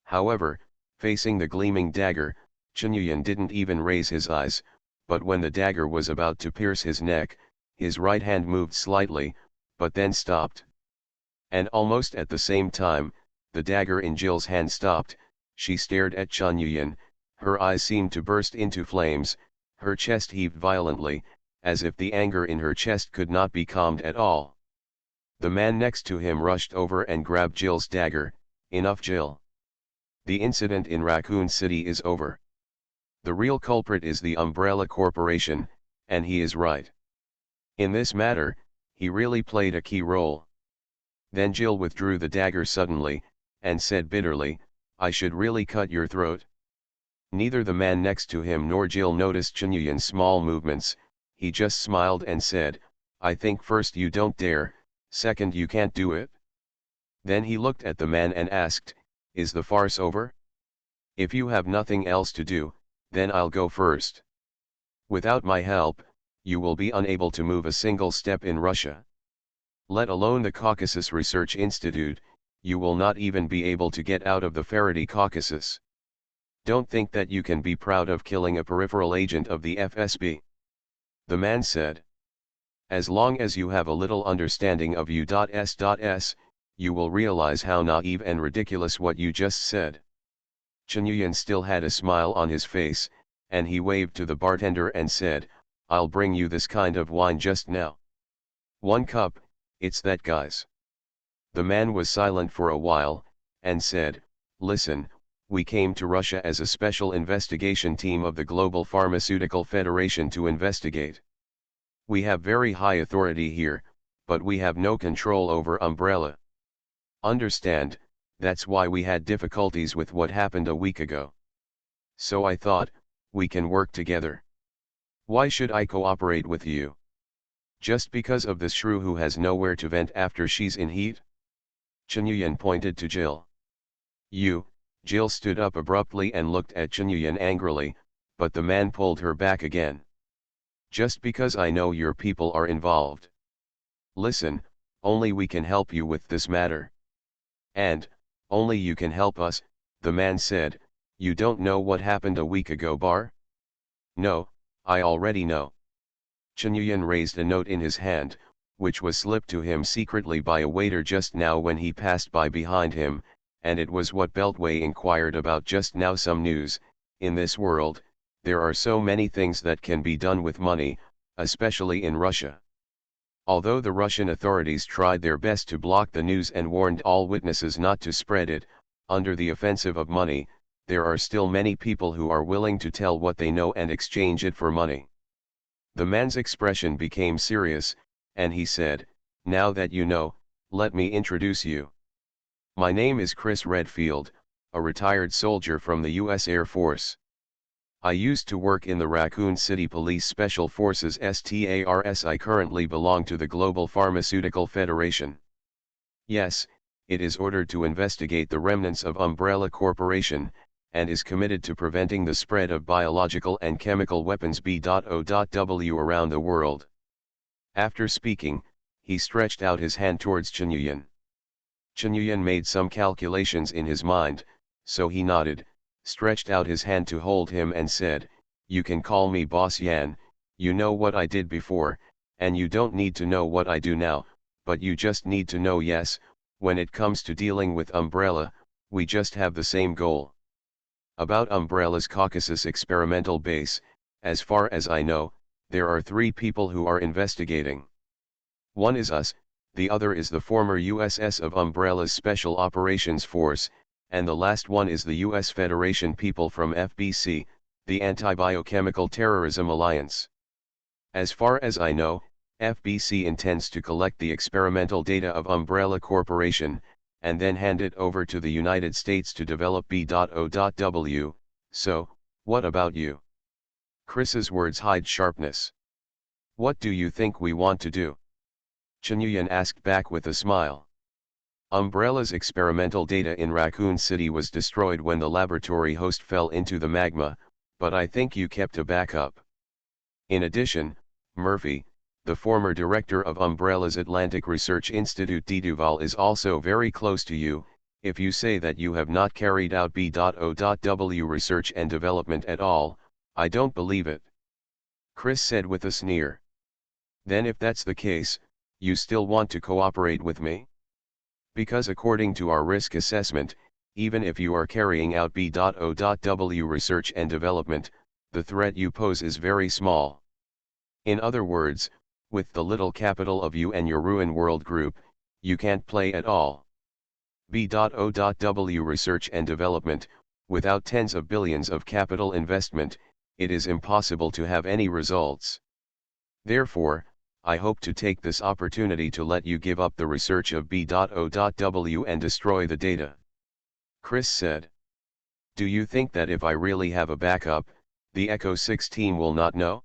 However, facing the gleaming dagger, Chen Yuyan didn't even raise his eyes, but when the dagger was about to pierce his neck, his right hand moved slightly, but then stopped. And almost at the same time, the dagger in Jill's hand stopped. She stared at Chen Yuyan, her eyes seemed to burst into flames, her chest heaved violently, as if the anger in her chest could not be calmed at all. The man next to him rushed over and grabbed Jill's dagger. "Enough, Jill. The incident in Raccoon City is over. The real culprit is the Umbrella Corporation, and he is right. In this matter, he really played a key role. Then Jill withdrew the dagger suddenly, and said bitterly, I should really cut your throat. Neither the man next to him nor Jill noticed Chunyuyen's small movements. He just smiled and said, I think first you don't dare, second you can't do it. Then he looked at the man and asked, is the farce over? If you have nothing else to do, then I'll go first. Without my help, you will be unable to move a single step in Russia. Let alone the Caucasus Research Institute, you will not even be able to get out of the Faraday Caucasus. Don't think that you can be proud of killing a peripheral agent of the FSB. The man said. As long as you have a little understanding of U.S., you will realize how naive and ridiculous what you just said. Chunyuyen still had a smile on his face, and he waved to the bartender and said, I'll bring you this kind of wine just now. 1 cup, it's that guy's. The man was silent for a while, and said, listen, we came to Russia as a special investigation team of the Global Pharmaceutical Federation to investigate. We have very high authority here, but we have no control over Umbrella. Understand, that's why we had difficulties with what happened a week ago. So I thought, we can work together. Why should I cooperate with you? Just because of this shrew who has nowhere to vent after she's in heat? Chunyuyen pointed to Jill. Jill stood up abruptly and looked at Chunyuyen angrily, but the man pulled her back again. Just because I know your people are involved. Listen, only we can help you with this matter. And, only you can help us, the man said. You don't know what happened a week ago, Bar? No, I already know. Chunyuyen raised a note in his hand, which was slipped to him secretly by a waiter just now when he passed by behind him, and it was what Beltway inquired about just now. Some news. In this world, there are so many things that can be done with money, especially in Russia. Although the Russian authorities tried their best to block the news and warned all witnesses not to spread it, under the offensive of money, there are still many people who are willing to tell what they know and exchange it for money. The man's expression became serious, and he said, now that you know, let me introduce you. My name is Chris Redfield, a retired soldier from the U.S. Air Force. I used to work in the Raccoon City Police Special Forces STARS. I currently belong to the Global Pharmaceutical Federation. Yes, it is ordered to investigate the remnants of Umbrella Corporation, and is committed to preventing the spread of biological and chemical weapons B.O.W. around the world. After speaking, he stretched out his hand towards Chunyuyen. Chunyuyen made some calculations in his mind, so he nodded, stretched out his hand to hold him and said, you can call me Boss Yan, you know what I did before, and you don't need to know what I do now, but you just need to know yes, when it comes to dealing with Umbrella, we just have the same goal. About Umbrella's Caucasus experimental base, as far as I know, there are 3 people who are investigating. One is us, the other is the former USS of Umbrella's Special Operations Force, and the last one is the US Federation people from FBC, the Anti-Biochemical Terrorism Alliance. As far as I know, FBC intends to collect the experimental data of Umbrella Corporation, and then hand it over to the United States to develop B.O.W. So, what about you? Chris's words hide sharpness. What do you think we want to do? Chunyuyen asked back with a smile. Umbrella's experimental data in Raccoon City was destroyed when the laboratory host fell into the magma, but I think you kept a backup. In addition, Murphy, the former director of Umbrella's Atlantic Research Institute de Duval, is also very close to you. If you say that you have not carried out B.O.W. research and development at all, I don't believe it. Chris said with a sneer. Then if that's the case, you still want to cooperate with me? Because according to our risk assessment, even if you are carrying out B.O.W. research and development, the threat you pose is very small. In other words, with the little capital of you and your Ruin World Group, you can't play at all. B.O.W. research and development, without tens of billions of capital investment, it is impossible to have any results. Therefore, I hope to take this opportunity to let you give up the research of B.O.W and destroy the data. Chris said. Do you think that if I really have a backup, the Echo 6 team will not know?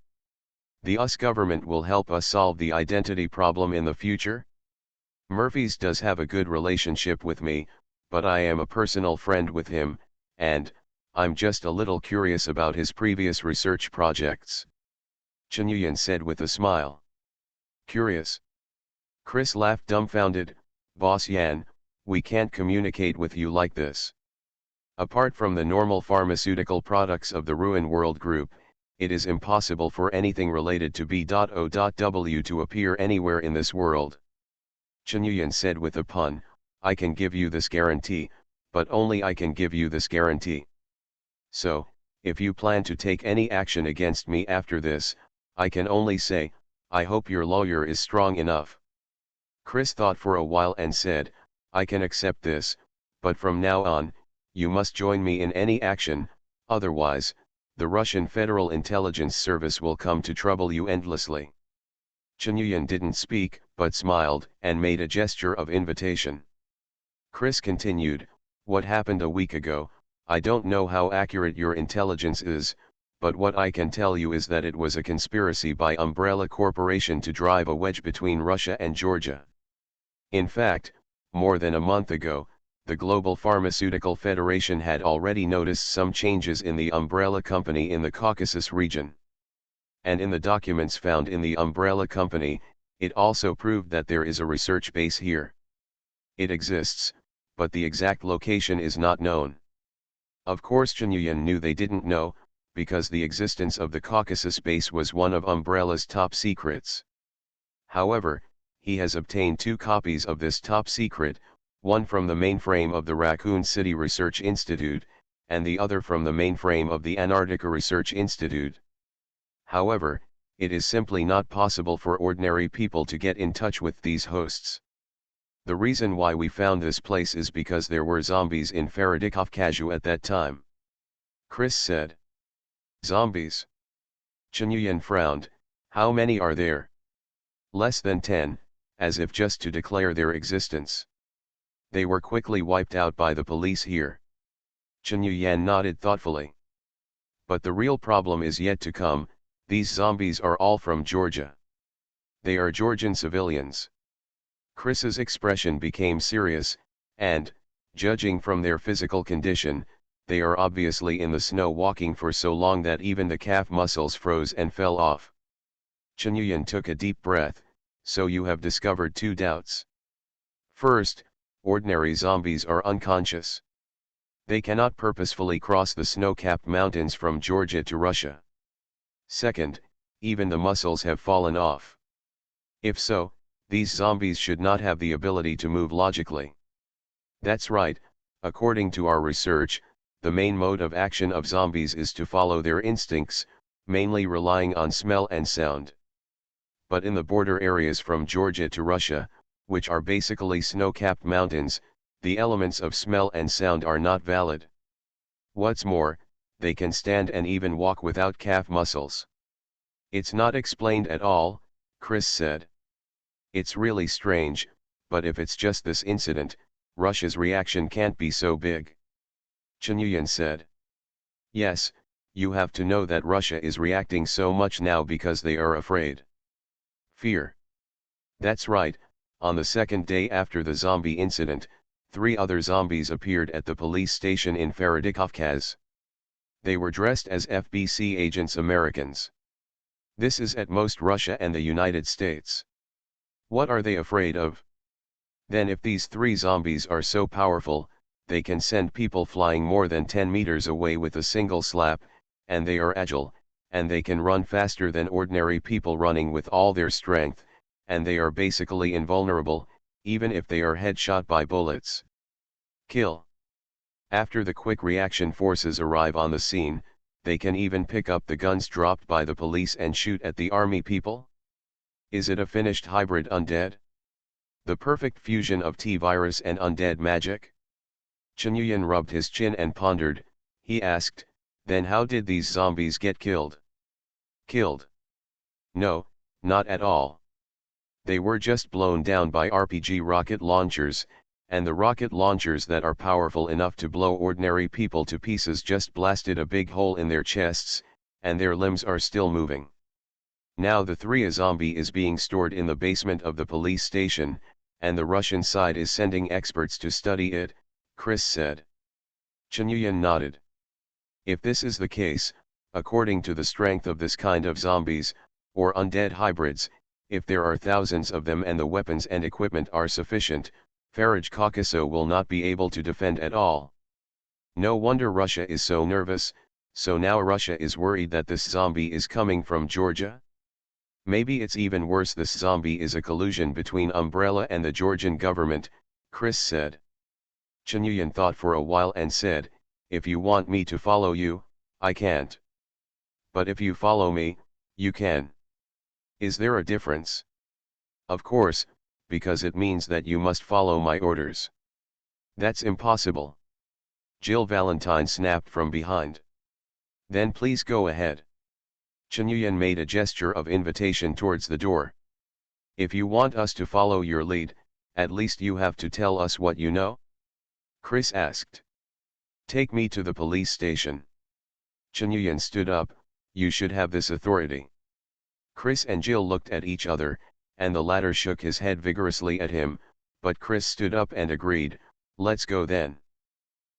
The US government will help us solve the identity problem in the future? Murphy's does have a good relationship with me, but I am a personal friend with him, and I'm just a little curious about his previous research projects. Chen Yuyan said with a smile. Curious? Chris laughed dumbfounded. Boss Yan, we can't communicate with you like this. Apart from the normal pharmaceutical products of the Ruin World Group, it is impossible for anything related to B.O.W to appear anywhere in this world. Chen Yuyan said with a pun, I can give you this guarantee, but only I can give you this guarantee. So, if you plan to take any action against me after this, I can only say, I hope your lawyer is strong enough. Chris thought for a while and said, I can accept this, but from now on, you must join me in any action, otherwise, the Russian Federal Intelligence Service will come to trouble you endlessly. Chen Yuyan didn't speak, but smiled, and made a gesture of invitation. Chris continued, what happened a week ago, I don't know how accurate your intelligence is, but what I can tell you is that it was a conspiracy by Umbrella Corporation to drive a wedge between Russia and Georgia. In fact, more than a month ago, the Global Pharmaceutical Federation had already noticed some changes in the Umbrella Company in the Caucasus region. And in the documents found in the Umbrella Company, it also proved that there is a research base here. It exists, but the exact location is not known. Of course Chen Yuyan knew they didn't know, because the existence of the Caucasus base was one of Umbrella's top secrets. However, he has obtained 2 copies of this top secret, one from the mainframe of the Raccoon City Research Institute, and the other from the mainframe of the Antarctica Research Institute. However, it is simply not possible for ordinary people to get in touch with these hosts. The reason why we found this place is because there were zombies in Feridikov-Kazhu at that time. Chris said. Zombies? Chen Yuyan frowned, how many are there? Less than 10, as if just to declare their existence. They were quickly wiped out by the police here. Chen Yuyan nodded thoughtfully. But the real problem is yet to come, these zombies are all from Georgia. They are Georgian civilians. Chris's expression became serious, and, judging from their physical condition, they are obviously in the snow walking for so long that even the calf muscles froze and fell off. Chen Yuyan took a deep breath, so you have discovered 2 doubts. First, ordinary zombies are unconscious. They cannot purposefully cross the snow-capped mountains from Georgia to Russia. Second, even the muscles have fallen off. If so, these zombies should not have the ability to move logically. That's right, according to our research, the main mode of action of zombies is to follow their instincts, mainly relying on smell and sound. But in the border areas from Georgia to Russia, which are basically snow-capped mountains, the elements of smell and sound are not valid. What's more, they can stand and even walk without calf muscles. It's not explained at all, Chris said. It's really strange, but if it's just this incident, Russia's reaction can't be so big. Chen Yuyan said. Yes, you have to know that Russia is reacting so much now because they are afraid. Fear. That's right, on the second day after the zombie incident, 3 other zombies appeared at the police station in Feridikov-Kaz. They were dressed as FBC agents Americans. This is at most Russia and the United States. What are they afraid of? Then if these 3 zombies are so powerful, they can send people flying more than 10 meters away with a single slap, and they are agile, and they can run faster than ordinary people running with all their strength, and they are basically invulnerable, even if they are headshot by bullets. Kill. After the quick reaction forces arrive on the scene, they can even pick up the guns dropped by the police and shoot at the army people? Is it a finished hybrid undead? The perfect fusion of T-virus and undead magic? Chen Yuyan rubbed his chin and pondered, he asked, Then how did these zombies get killed? Killed? No, not at all. They were just blown down by RPG rocket launchers, and the rocket launchers that are powerful enough to blow ordinary people to pieces just blasted a big hole in their chests, and their limbs are still moving. Now the 3 zombie is being stored in the basement of the police station, and the Russian side is sending experts to study it, Chris said. Chunyuan nodded. If this is the case, according to the strength of this kind of zombies, or undead hybrids, if there are thousands of them and the weapons and equipment are sufficient, Faraj Caucaso will not be able to defend at all. No wonder Russia is so nervous, so now Russia is worried that this zombie is coming from Georgia? Maybe it's even worse, this zombie is a collusion between Umbrella and the Georgian government, Chris said. Chunyuan thought for a while and said, if you want me to follow you, I can't. But if you follow me, you can. Is there a difference? Of course, because it means that you must follow my orders. That's impossible. Jill Valentine snapped from behind. Then please go ahead. Chunyuan made a gesture of invitation towards the door. If you want us to follow your lead, at least you have to tell us what you know? Chris asked. Take me to the police station. Chunyuan stood up, you should have this authority. Chris and Jill looked at each other, and the latter shook his head vigorously at him, but Chris stood up and agreed, let's go then.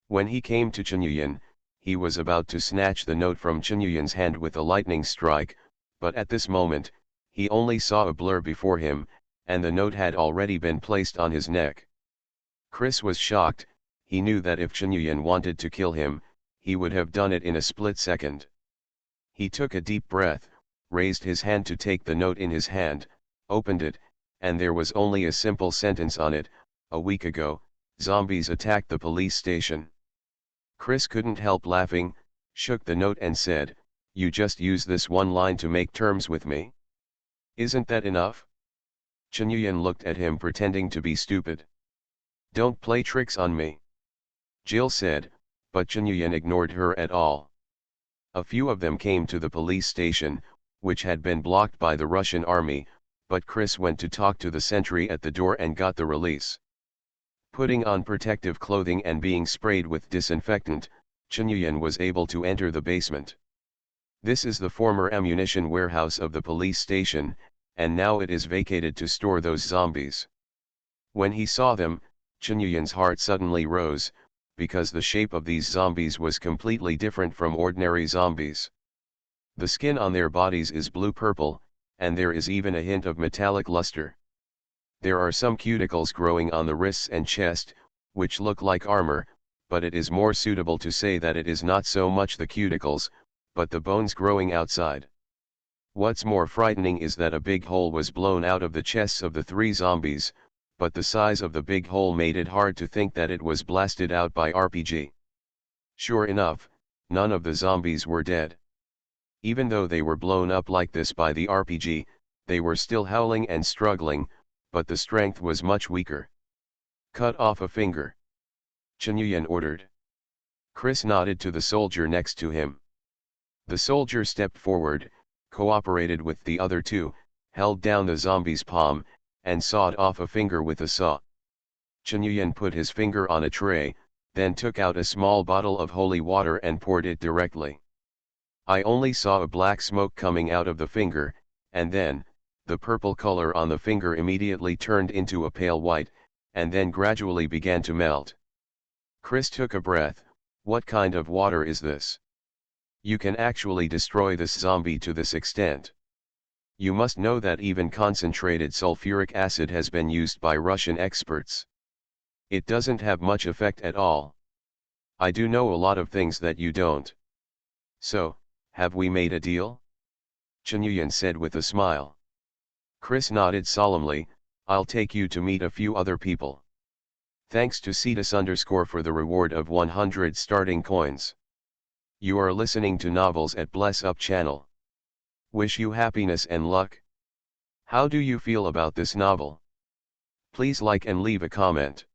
When he came to Chunyuan, he was about to snatch the note from Chunyuan's hand with a lightning strike, but at this moment, he only saw a blur before him, and the note had already been placed on his neck. Chris was shocked. He knew that if Chunyuan wanted to kill him, he would have done it in a split second. He took a deep breath, raised his hand to take the note in his hand, opened it, and there was only a simple sentence on it, a week ago, zombies attacked the police station. Chris couldn't help laughing, shook the note and said, you just use this one line to make terms with me? Isn't that enough? Chunyuan looked at him pretending to be stupid. Don't play tricks on me. Jill said, but Chunyuan ignored her at all. A few of them came to the police station, which had been blocked by the Russian army, but Chris went to talk to the sentry at the door and got the release. Putting on protective clothing and being sprayed with disinfectant, Chunyuan was able to enter the basement. This is the former ammunition warehouse of the police station, and now it is vacated to store those zombies. When he saw them, Chunyuan's heart suddenly rose, because the shape of these zombies was completely different from ordinary zombies. The skin on their bodies is blue-purple, and there is even a hint of metallic luster. There are some cuticles growing on the wrists and chest, which look like armor, but it is more suitable to say that it is not so much the cuticles, but the bones growing outside. What's more frightening is that a big hole was blown out of the chests of the 3 zombies, but the size of the big hole made it hard to think that it was blasted out by RPG. Sure enough, none of the zombies were dead. Even though they were blown up like this by the RPG, they were still howling and struggling, but the strength was much weaker. Cut off a finger. Chunyuan ordered. Chris nodded to the soldier next to him. The soldier stepped forward, cooperated with the other 2, held down the zombie's palm, and sawed off a finger with a saw. Chunyuan put his finger on a tray, then took out a small bottle of holy water and poured it directly. I only saw a black smoke coming out of the finger, and then, the purple color on the finger immediately turned into a pale white, and then gradually began to melt. Chris took a breath. What kind of water is this? You can actually destroy this zombie to this extent. You must know that even concentrated sulfuric acid has been used by Russian experts. It doesn't have much effect at all. I do know a lot of things that you don't. So, have we made a deal? Chunyuan said with a smile. Chris nodded solemnly. I'll take you to meet a few other people. Thanks to Cetus_ for the reward of 100 starting coins. You are listening to Novels at Bless Up channel. Wish you happiness and luck. How do you feel about this novel? Please like and leave a comment.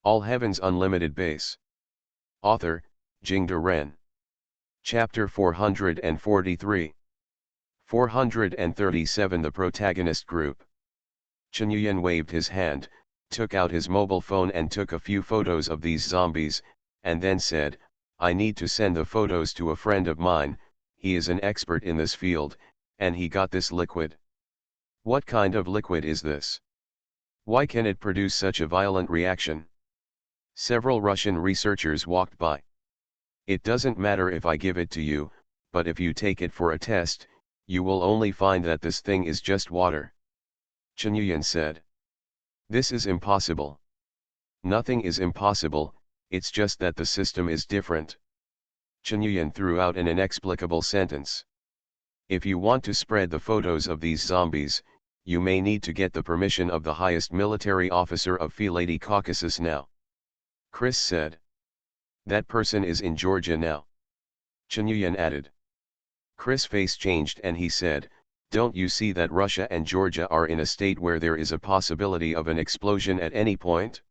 All Heavens Unlimited Base. Author, Jingda Ren. Chapter 443. 437 The Protagonist Group. Chen Yuyan waved his hand, took out his mobile phone and took a few photos of these zombies, and then said, "I need to send the photos to a friend of mine, he is an expert in this field, and he got this liquid." "What kind of liquid is this? Why can it produce such a violent reaction?" Several Russian researchers walked by. "It doesn't matter if I give it to you, but if you take it for a test, you will only find that this thing is just water," Chen Yuyan said. "This is impossible." "Nothing is impossible, it's just that the system is different." Chen Yuyan threw out an inexplicable sentence. "If you want to spread the photos of these zombies, you may need to get the permission of the highest military officer of Lady Caucasus now," Chris said. "That person is in Georgia now," Chen Yuyan added. Chris' face changed and he said, "Don't you see that Russia and Georgia are in a state where there is a possibility of an explosion at any point?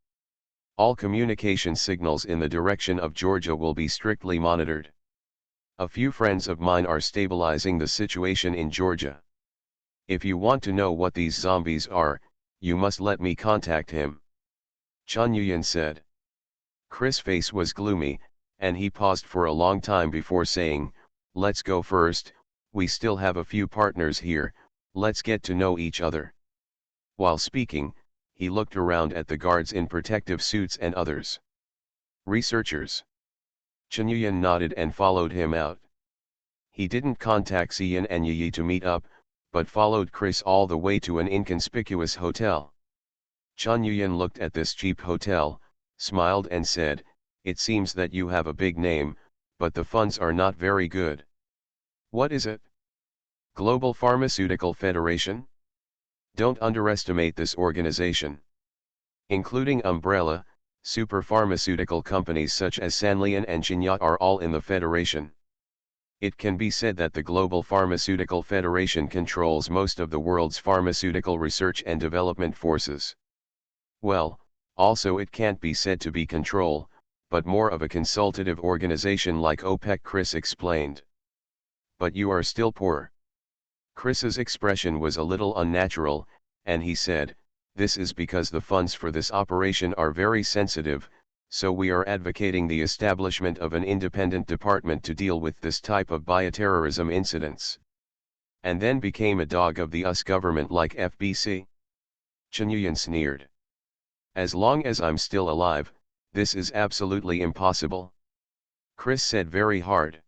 All communication signals in the direction of Georgia will be strictly monitored. A few friends of mine are stabilizing the situation in Georgia. If you want to know what these zombies are, you must let me contact him," Chen Yuyan said. Chris' face was gloomy, and he paused for a long time before saying, "Let's go first, we still have a few partners here, let's get to know each other." While speaking, he looked around at the guards in protective suits and others. "Researchers." Chen Yuyan nodded and followed him out. He didn't contact Xian and Yi to meet up, but followed Chris all the way to an inconspicuous hotel. Chen Yuyan looked at this cheap hotel, smiled and said, "It seems that you have a big name, but the funds are not very good." "What is it? Global Pharmaceutical Federation? Don't underestimate this organization. Including umbrella, super pharmaceutical companies such as Sanlian and Shinya are all in the Federation. It can be said that the Global Pharmaceutical Federation controls most of the world's pharmaceutical research and development forces. Well, also it can't be said to be control, but more of a consultative organization like OPEC," Chris explained. "But you are still poor." Chris's expression was a little unnatural, and he said, "This is because the funds for this operation are very sensitive, so we are advocating the establishment of an independent department to deal with this type of bioterrorism incidents." "And then became a dog of the US government like FBC?" Chen Yuyan sneered. "As long as I'm still alive, this is absolutely impossible," Chris said very hard.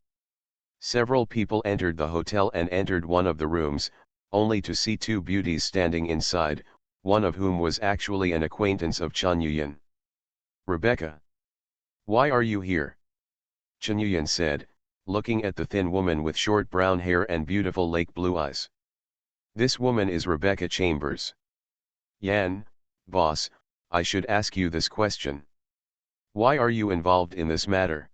Several people entered the hotel and entered one of the rooms, only to see two beauties standing inside, one of whom was actually an acquaintance of Chen Yuyan. "Rebecca. Why are you here?" Chen Yuyan said, looking at the thin woman with short brown hair and beautiful lake blue eyes. "This woman is Rebecca Chambers." "Yan, boss, I should ask you this question. Why are you involved in this matter?"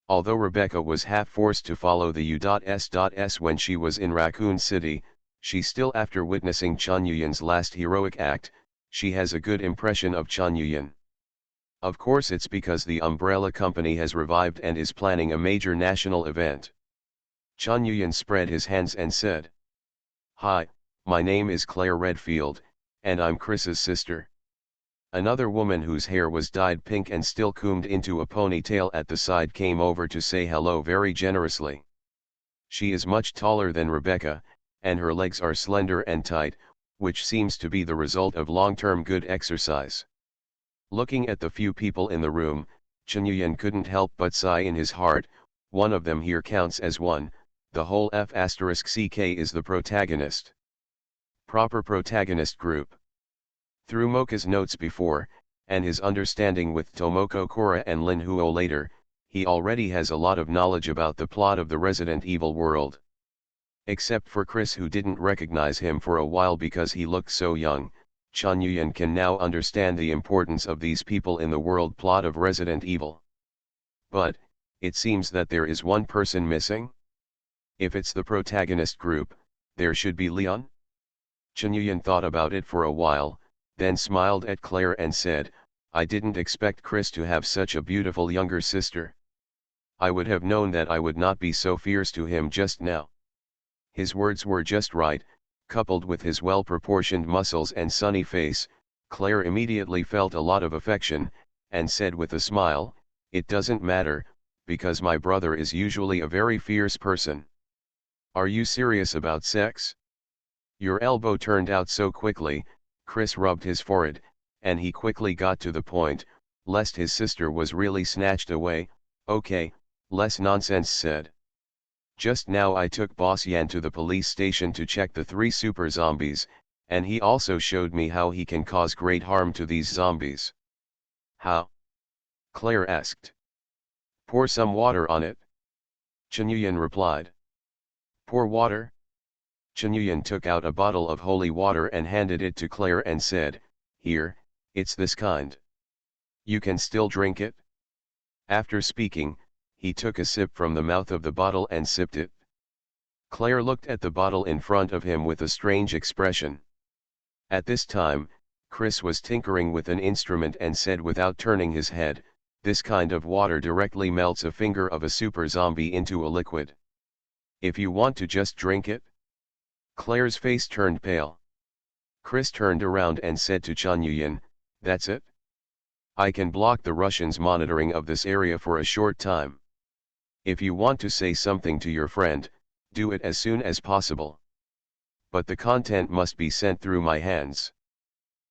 Although Rebecca was half forced to follow the U.S. when she was in Raccoon City, she still, after witnessing Chen Yuyan's last heroic act, she has a good impression of Chen Yuyan. Of course it's because the umbrella company has revived and is planning a major national event. Chen Yuyan spread his hands and said, "Hi, my name is Claire Redfield, and I'm Chris's sister." Another woman whose hair was dyed pink and still combed into a ponytail at the side came over to say hello very generously. She is much taller than Rebecca, and her legs are slender and tight, which seems to be the result of long-term good exercise. Looking at the few people in the room, Chen Yuyan couldn't help but sigh in his heart, one of them here counts as one, the whole F***ck is the protagonist. Proper protagonist group. Through Mocha's notes before, and his understanding with Tomoko Kora and Lin Huo later, he already has a lot of knowledge about the plot of the Resident Evil world. Except for Chris, who didn't recognize him for a while because he looked so young, Chen Yuyan can now understand the importance of these people in the world plot of Resident Evil. But, it seems that there is one person missing? If it's the protagonist group, there should be Leon? Chen Yuyan thought about it for a while, then smiled at Claire and said, "I didn't expect Chris to have such a beautiful younger sister." I would have known that I would not be so fierce to him just now. His words were just right, coupled with his well-proportioned muscles and sunny face. Claire immediately felt a lot of affection, and said with a smile, "It doesn't matter, because my brother is usually a very fierce person." "Are you serious about sex?" Your elbow turned out so quickly. Chris rubbed his forehead, and he quickly got to the point, lest his sister was really snatched away. "Okay, less nonsense," said. "Just now I took Boss Yan to the police station to check the 3 super zombies, and he also showed me how he can cause great harm to these zombies." "How?" Claire asked. "Pour some water on it," Chunyuan replied. "Pour water?" Chunyuan took out a bottle of holy water and handed it to Claire and said, "Here, it's this kind. You can still drink it?" After speaking, he took a sip from the mouth of the bottle and sipped it. Claire looked at the bottle in front of him with a strange expression. At this time, Chris was tinkering with an instrument and said without turning his head, "This kind of water directly melts a finger of a super zombie into a liquid. If you want to just drink it?" Claire's face turned pale. Chris turned around and said to Chunyuan, "That's it? I can block the Russians' monitoring of this area for a short time. If you want to say something to your friend, do it as soon as possible. But the content must be sent through my hands."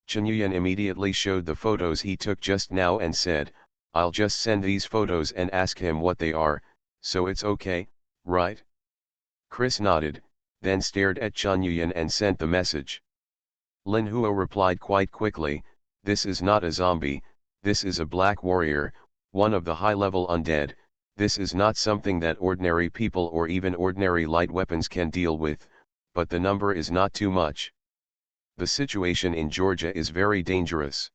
Chunyuan immediately showed the photos he took just now and said, "I'll just send these photos and ask him what they are, so it's okay, right?" Chris nodded, then stared at Chunyuan and sent the message. Lin Huo replied quite quickly, "This is not a zombie, this is a black warrior, one of the high-level undead. This is not something that ordinary people or even ordinary light weapons can deal with, but the number is not too much. The situation in Georgia is very dangerous.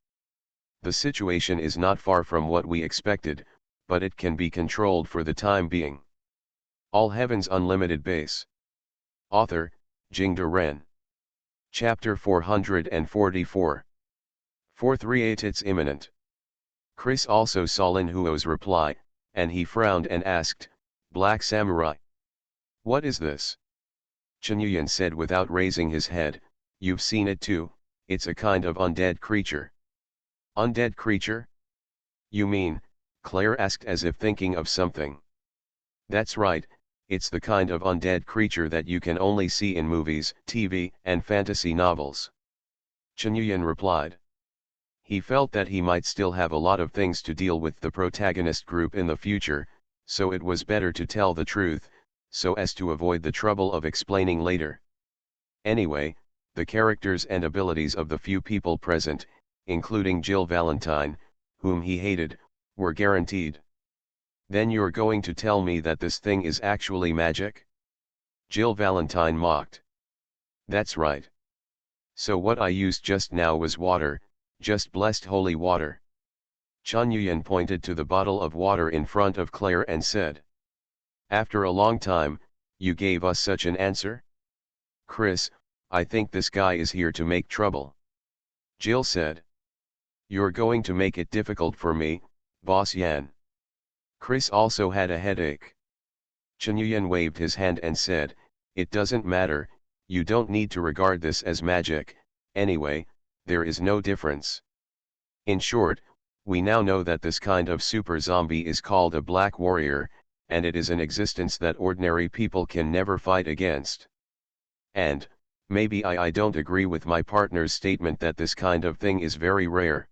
The situation is not far from what we expected, but it can be controlled for the time being." All Heavens Unlimited Base. Author, Jingde Ren. Chapter 444. 438 It's imminent. Chris also saw Lin Huo's reply, and he frowned and asked, "Black Samurai? What is this?" Chunyuan said without raising his head, "You've seen it too, it's a kind of undead creature." "Undead creature? You mean?" Claire asked as if thinking of something. "That's right, it's the kind of undead creature that you can only see in movies, TV, and fantasy novels," Chunyuan replied. He felt that he might still have a lot of things to deal with the protagonist group in the future, so it was better to tell the truth, so as to avoid the trouble of explaining later. Anyway, the characters and abilities of the few people present, including Jill Valentine, whom he hated, were guaranteed. "Then you're going to tell me that this thing is actually magic?" Jill Valentine mocked. "That's right. So what I used just now was water, just blessed holy water." Chunyuan pointed to the bottle of water in front of Claire and said, "After a long time, you gave us such an answer?" "Chris, I think this guy is here to make trouble," Jill said. "You're going to make it difficult for me, Boss Yan." Chris also had a headache. Chunyuan waved his hand and said, "It doesn't matter, you don't need to regard this as magic, anyway, there is no difference. In short, we now know that this kind of super zombie is called a black warrior, and it is an existence that ordinary people can never fight against. And, maybe I don't agree with my partner's statement that this kind of thing is very rare.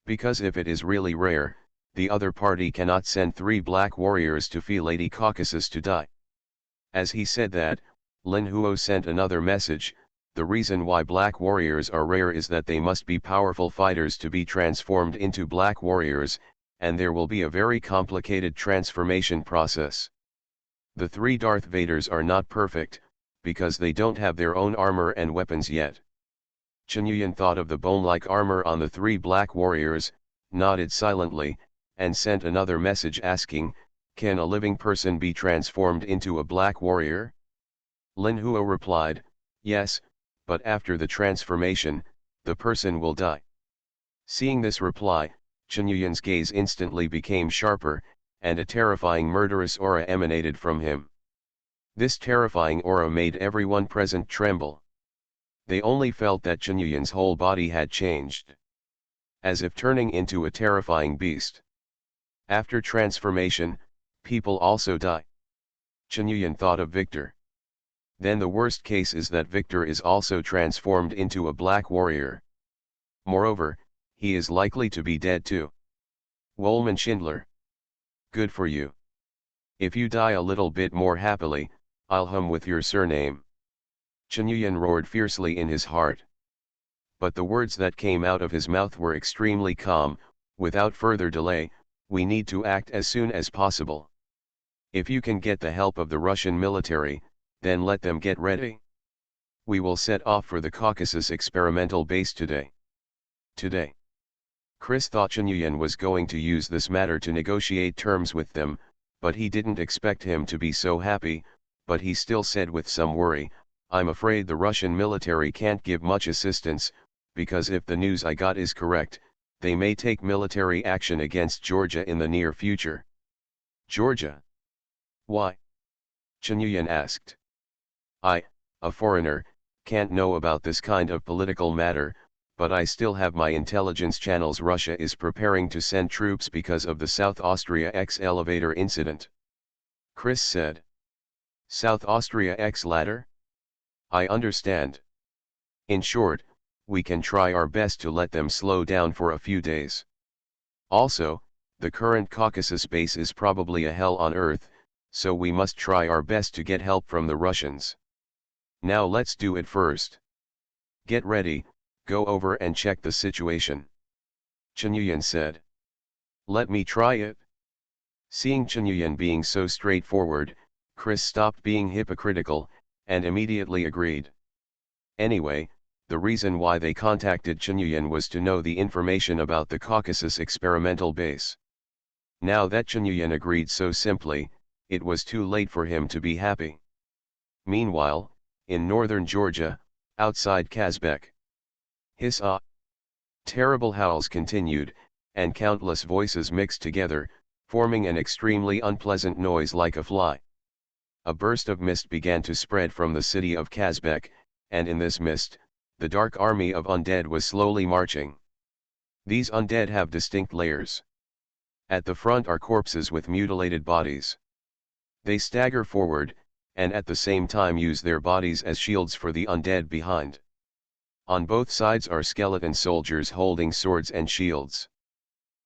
Because if it is really rare, the other party cannot send 3 black warriors to Lady Caucasus to die." As he said that, Lin Huo sent another message. "The reason why black warriors are rare is that they must be powerful fighters to be transformed into black warriors, and there will be a very complicated transformation process. The 3 Darth Vaders are not perfect, because they don't have their own armor and weapons yet." Chunyuan thought of the bone-like armor on the 3 black warriors, nodded silently, and sent another message asking, "Can a living person be transformed into a black warrior?" Lin Huo replied, "Yes, but after the transformation, the person will die." Seeing this reply, Chunyuan's gaze instantly became sharper, and a terrifying murderous aura emanated from him. This terrifying aura made everyone present tremble. They only felt that Chen Yuyan's whole body had changed, as if turning into a terrifying beast. After transformation, people also die. Chen Yuyan thought of Victor. Then the worst case is that Victor is also transformed into a black warrior. Moreover, he is likely to be dead too. Wohlmann Schindler. Good for you. If you die a little bit more happily, I'll hum with your surname. Chen Yuyan roared fiercely in his heart. But the words that came out of his mouth were extremely calm. Without further delay, we need to act as soon as possible. If you can get the help of the Russian military, then let them get ready. We will set off for the Caucasus experimental base today. Today. Chris thought Chen Yuyan was going to use this matter to negotiate terms with them, but he didn't expect him to be so happy, but he still said with some worry, I'm afraid the Russian military can't give much assistance, because if the news I got is correct, they may take military action against Georgia in the near future. Georgia? Why? Chen Yuyan asked. I, a foreigner, can't know about this kind of political matter, but I still have my intelligence channels. Russia is preparing to send troops because of the South Austria X elevator incident. Chris said. South Austria X ladder? I understand. In short, we can try our best to let them slow down for a few days. Also, the current Caucasus base is probably a hell on earth, so we must try our best to get help from the Russians. Now let's do it first. Get ready, go over and check the situation. Chen Yuyan said. Let me try it. Seeing Chen Yuyan being so straightforward, Chris stopped being hypocritical, and immediately agreed. Anyway, the reason why they contacted Chen Yuyan was to know the information about the Caucasus experimental base. Now that Chen Yuyan agreed so simply, it was too late for him to be happy. Meanwhile, in northern Georgia, outside Kazbek. Hiss ah! Terrible howls continued, and countless voices mixed together, forming an extremely unpleasant noise like a fly. A burst of mist began to spread from the city of Kazbek, and in this mist, the dark army of undead was slowly marching. These undead have distinct layers. At the front are corpses with mutilated bodies. They stagger forward, and at the same time use their bodies as shields for the undead behind. On both sides are skeleton soldiers holding swords and shields.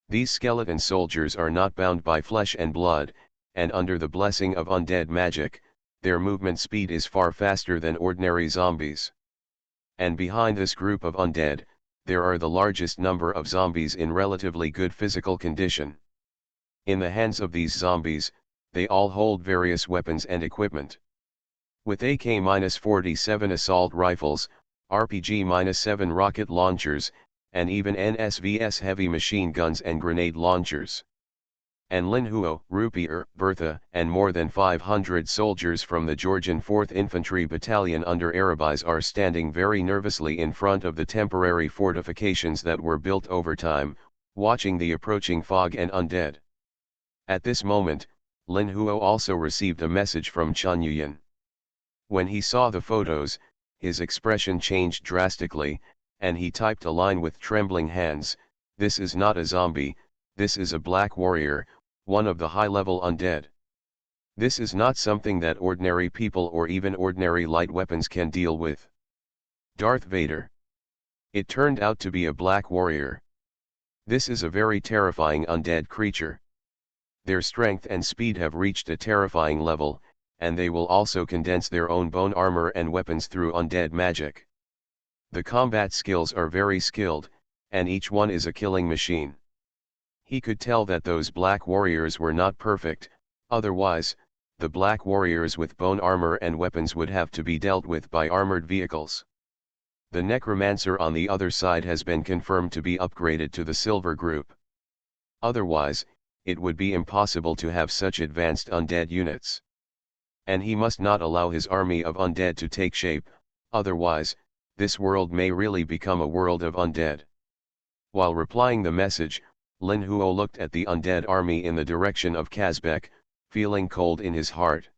These skeleton soldiers are not bound by flesh and blood, and under the blessing of undead magic, their movement speed is far faster than ordinary zombies. And behind this group of undead, there are the largest number of zombies in relatively good physical condition. In the hands of these zombies, they all hold various weapons and equipment. With AK-47 assault rifles, RPG-7 rocket launchers, and even NSVS heavy machine guns and grenade launchers. And Linhuo, Rupier, Bertha, and more than 500 soldiers from the Georgian 4th Infantry Battalion under Arabiz are standing very nervously in front of the temporary fortifications that were built over time, watching the approaching fog and undead. At this moment, Linhuo also received a message from Chen Yuyan. When he saw the photos, his expression changed drastically, and he typed a line with trembling hands, "This is not a zombie, this is a black warrior, one of the high-level undead. This is not something that ordinary people or even ordinary light weapons can deal with." Darth Vader. It turned out to be a black warrior. This is a very terrifying undead creature. Their strength and speed have reached a terrifying level, and they will also condense their own bone armor and weapons through undead magic. The combat skills are very skilled, and each one is a killing machine. He could tell that those black warriors were not perfect, otherwise, the black warriors with bone armor and weapons would have to be dealt with by armored vehicles. The necromancer on the other side has been confirmed to be upgraded to the silver group. Otherwise, it would be impossible to have such advanced undead units. And he must not allow his army of undead to take shape, otherwise, this world may really become a world of undead. While replying the message, Lin Huo looked at the undead army in the direction of Kazbek, feeling cold in his heart.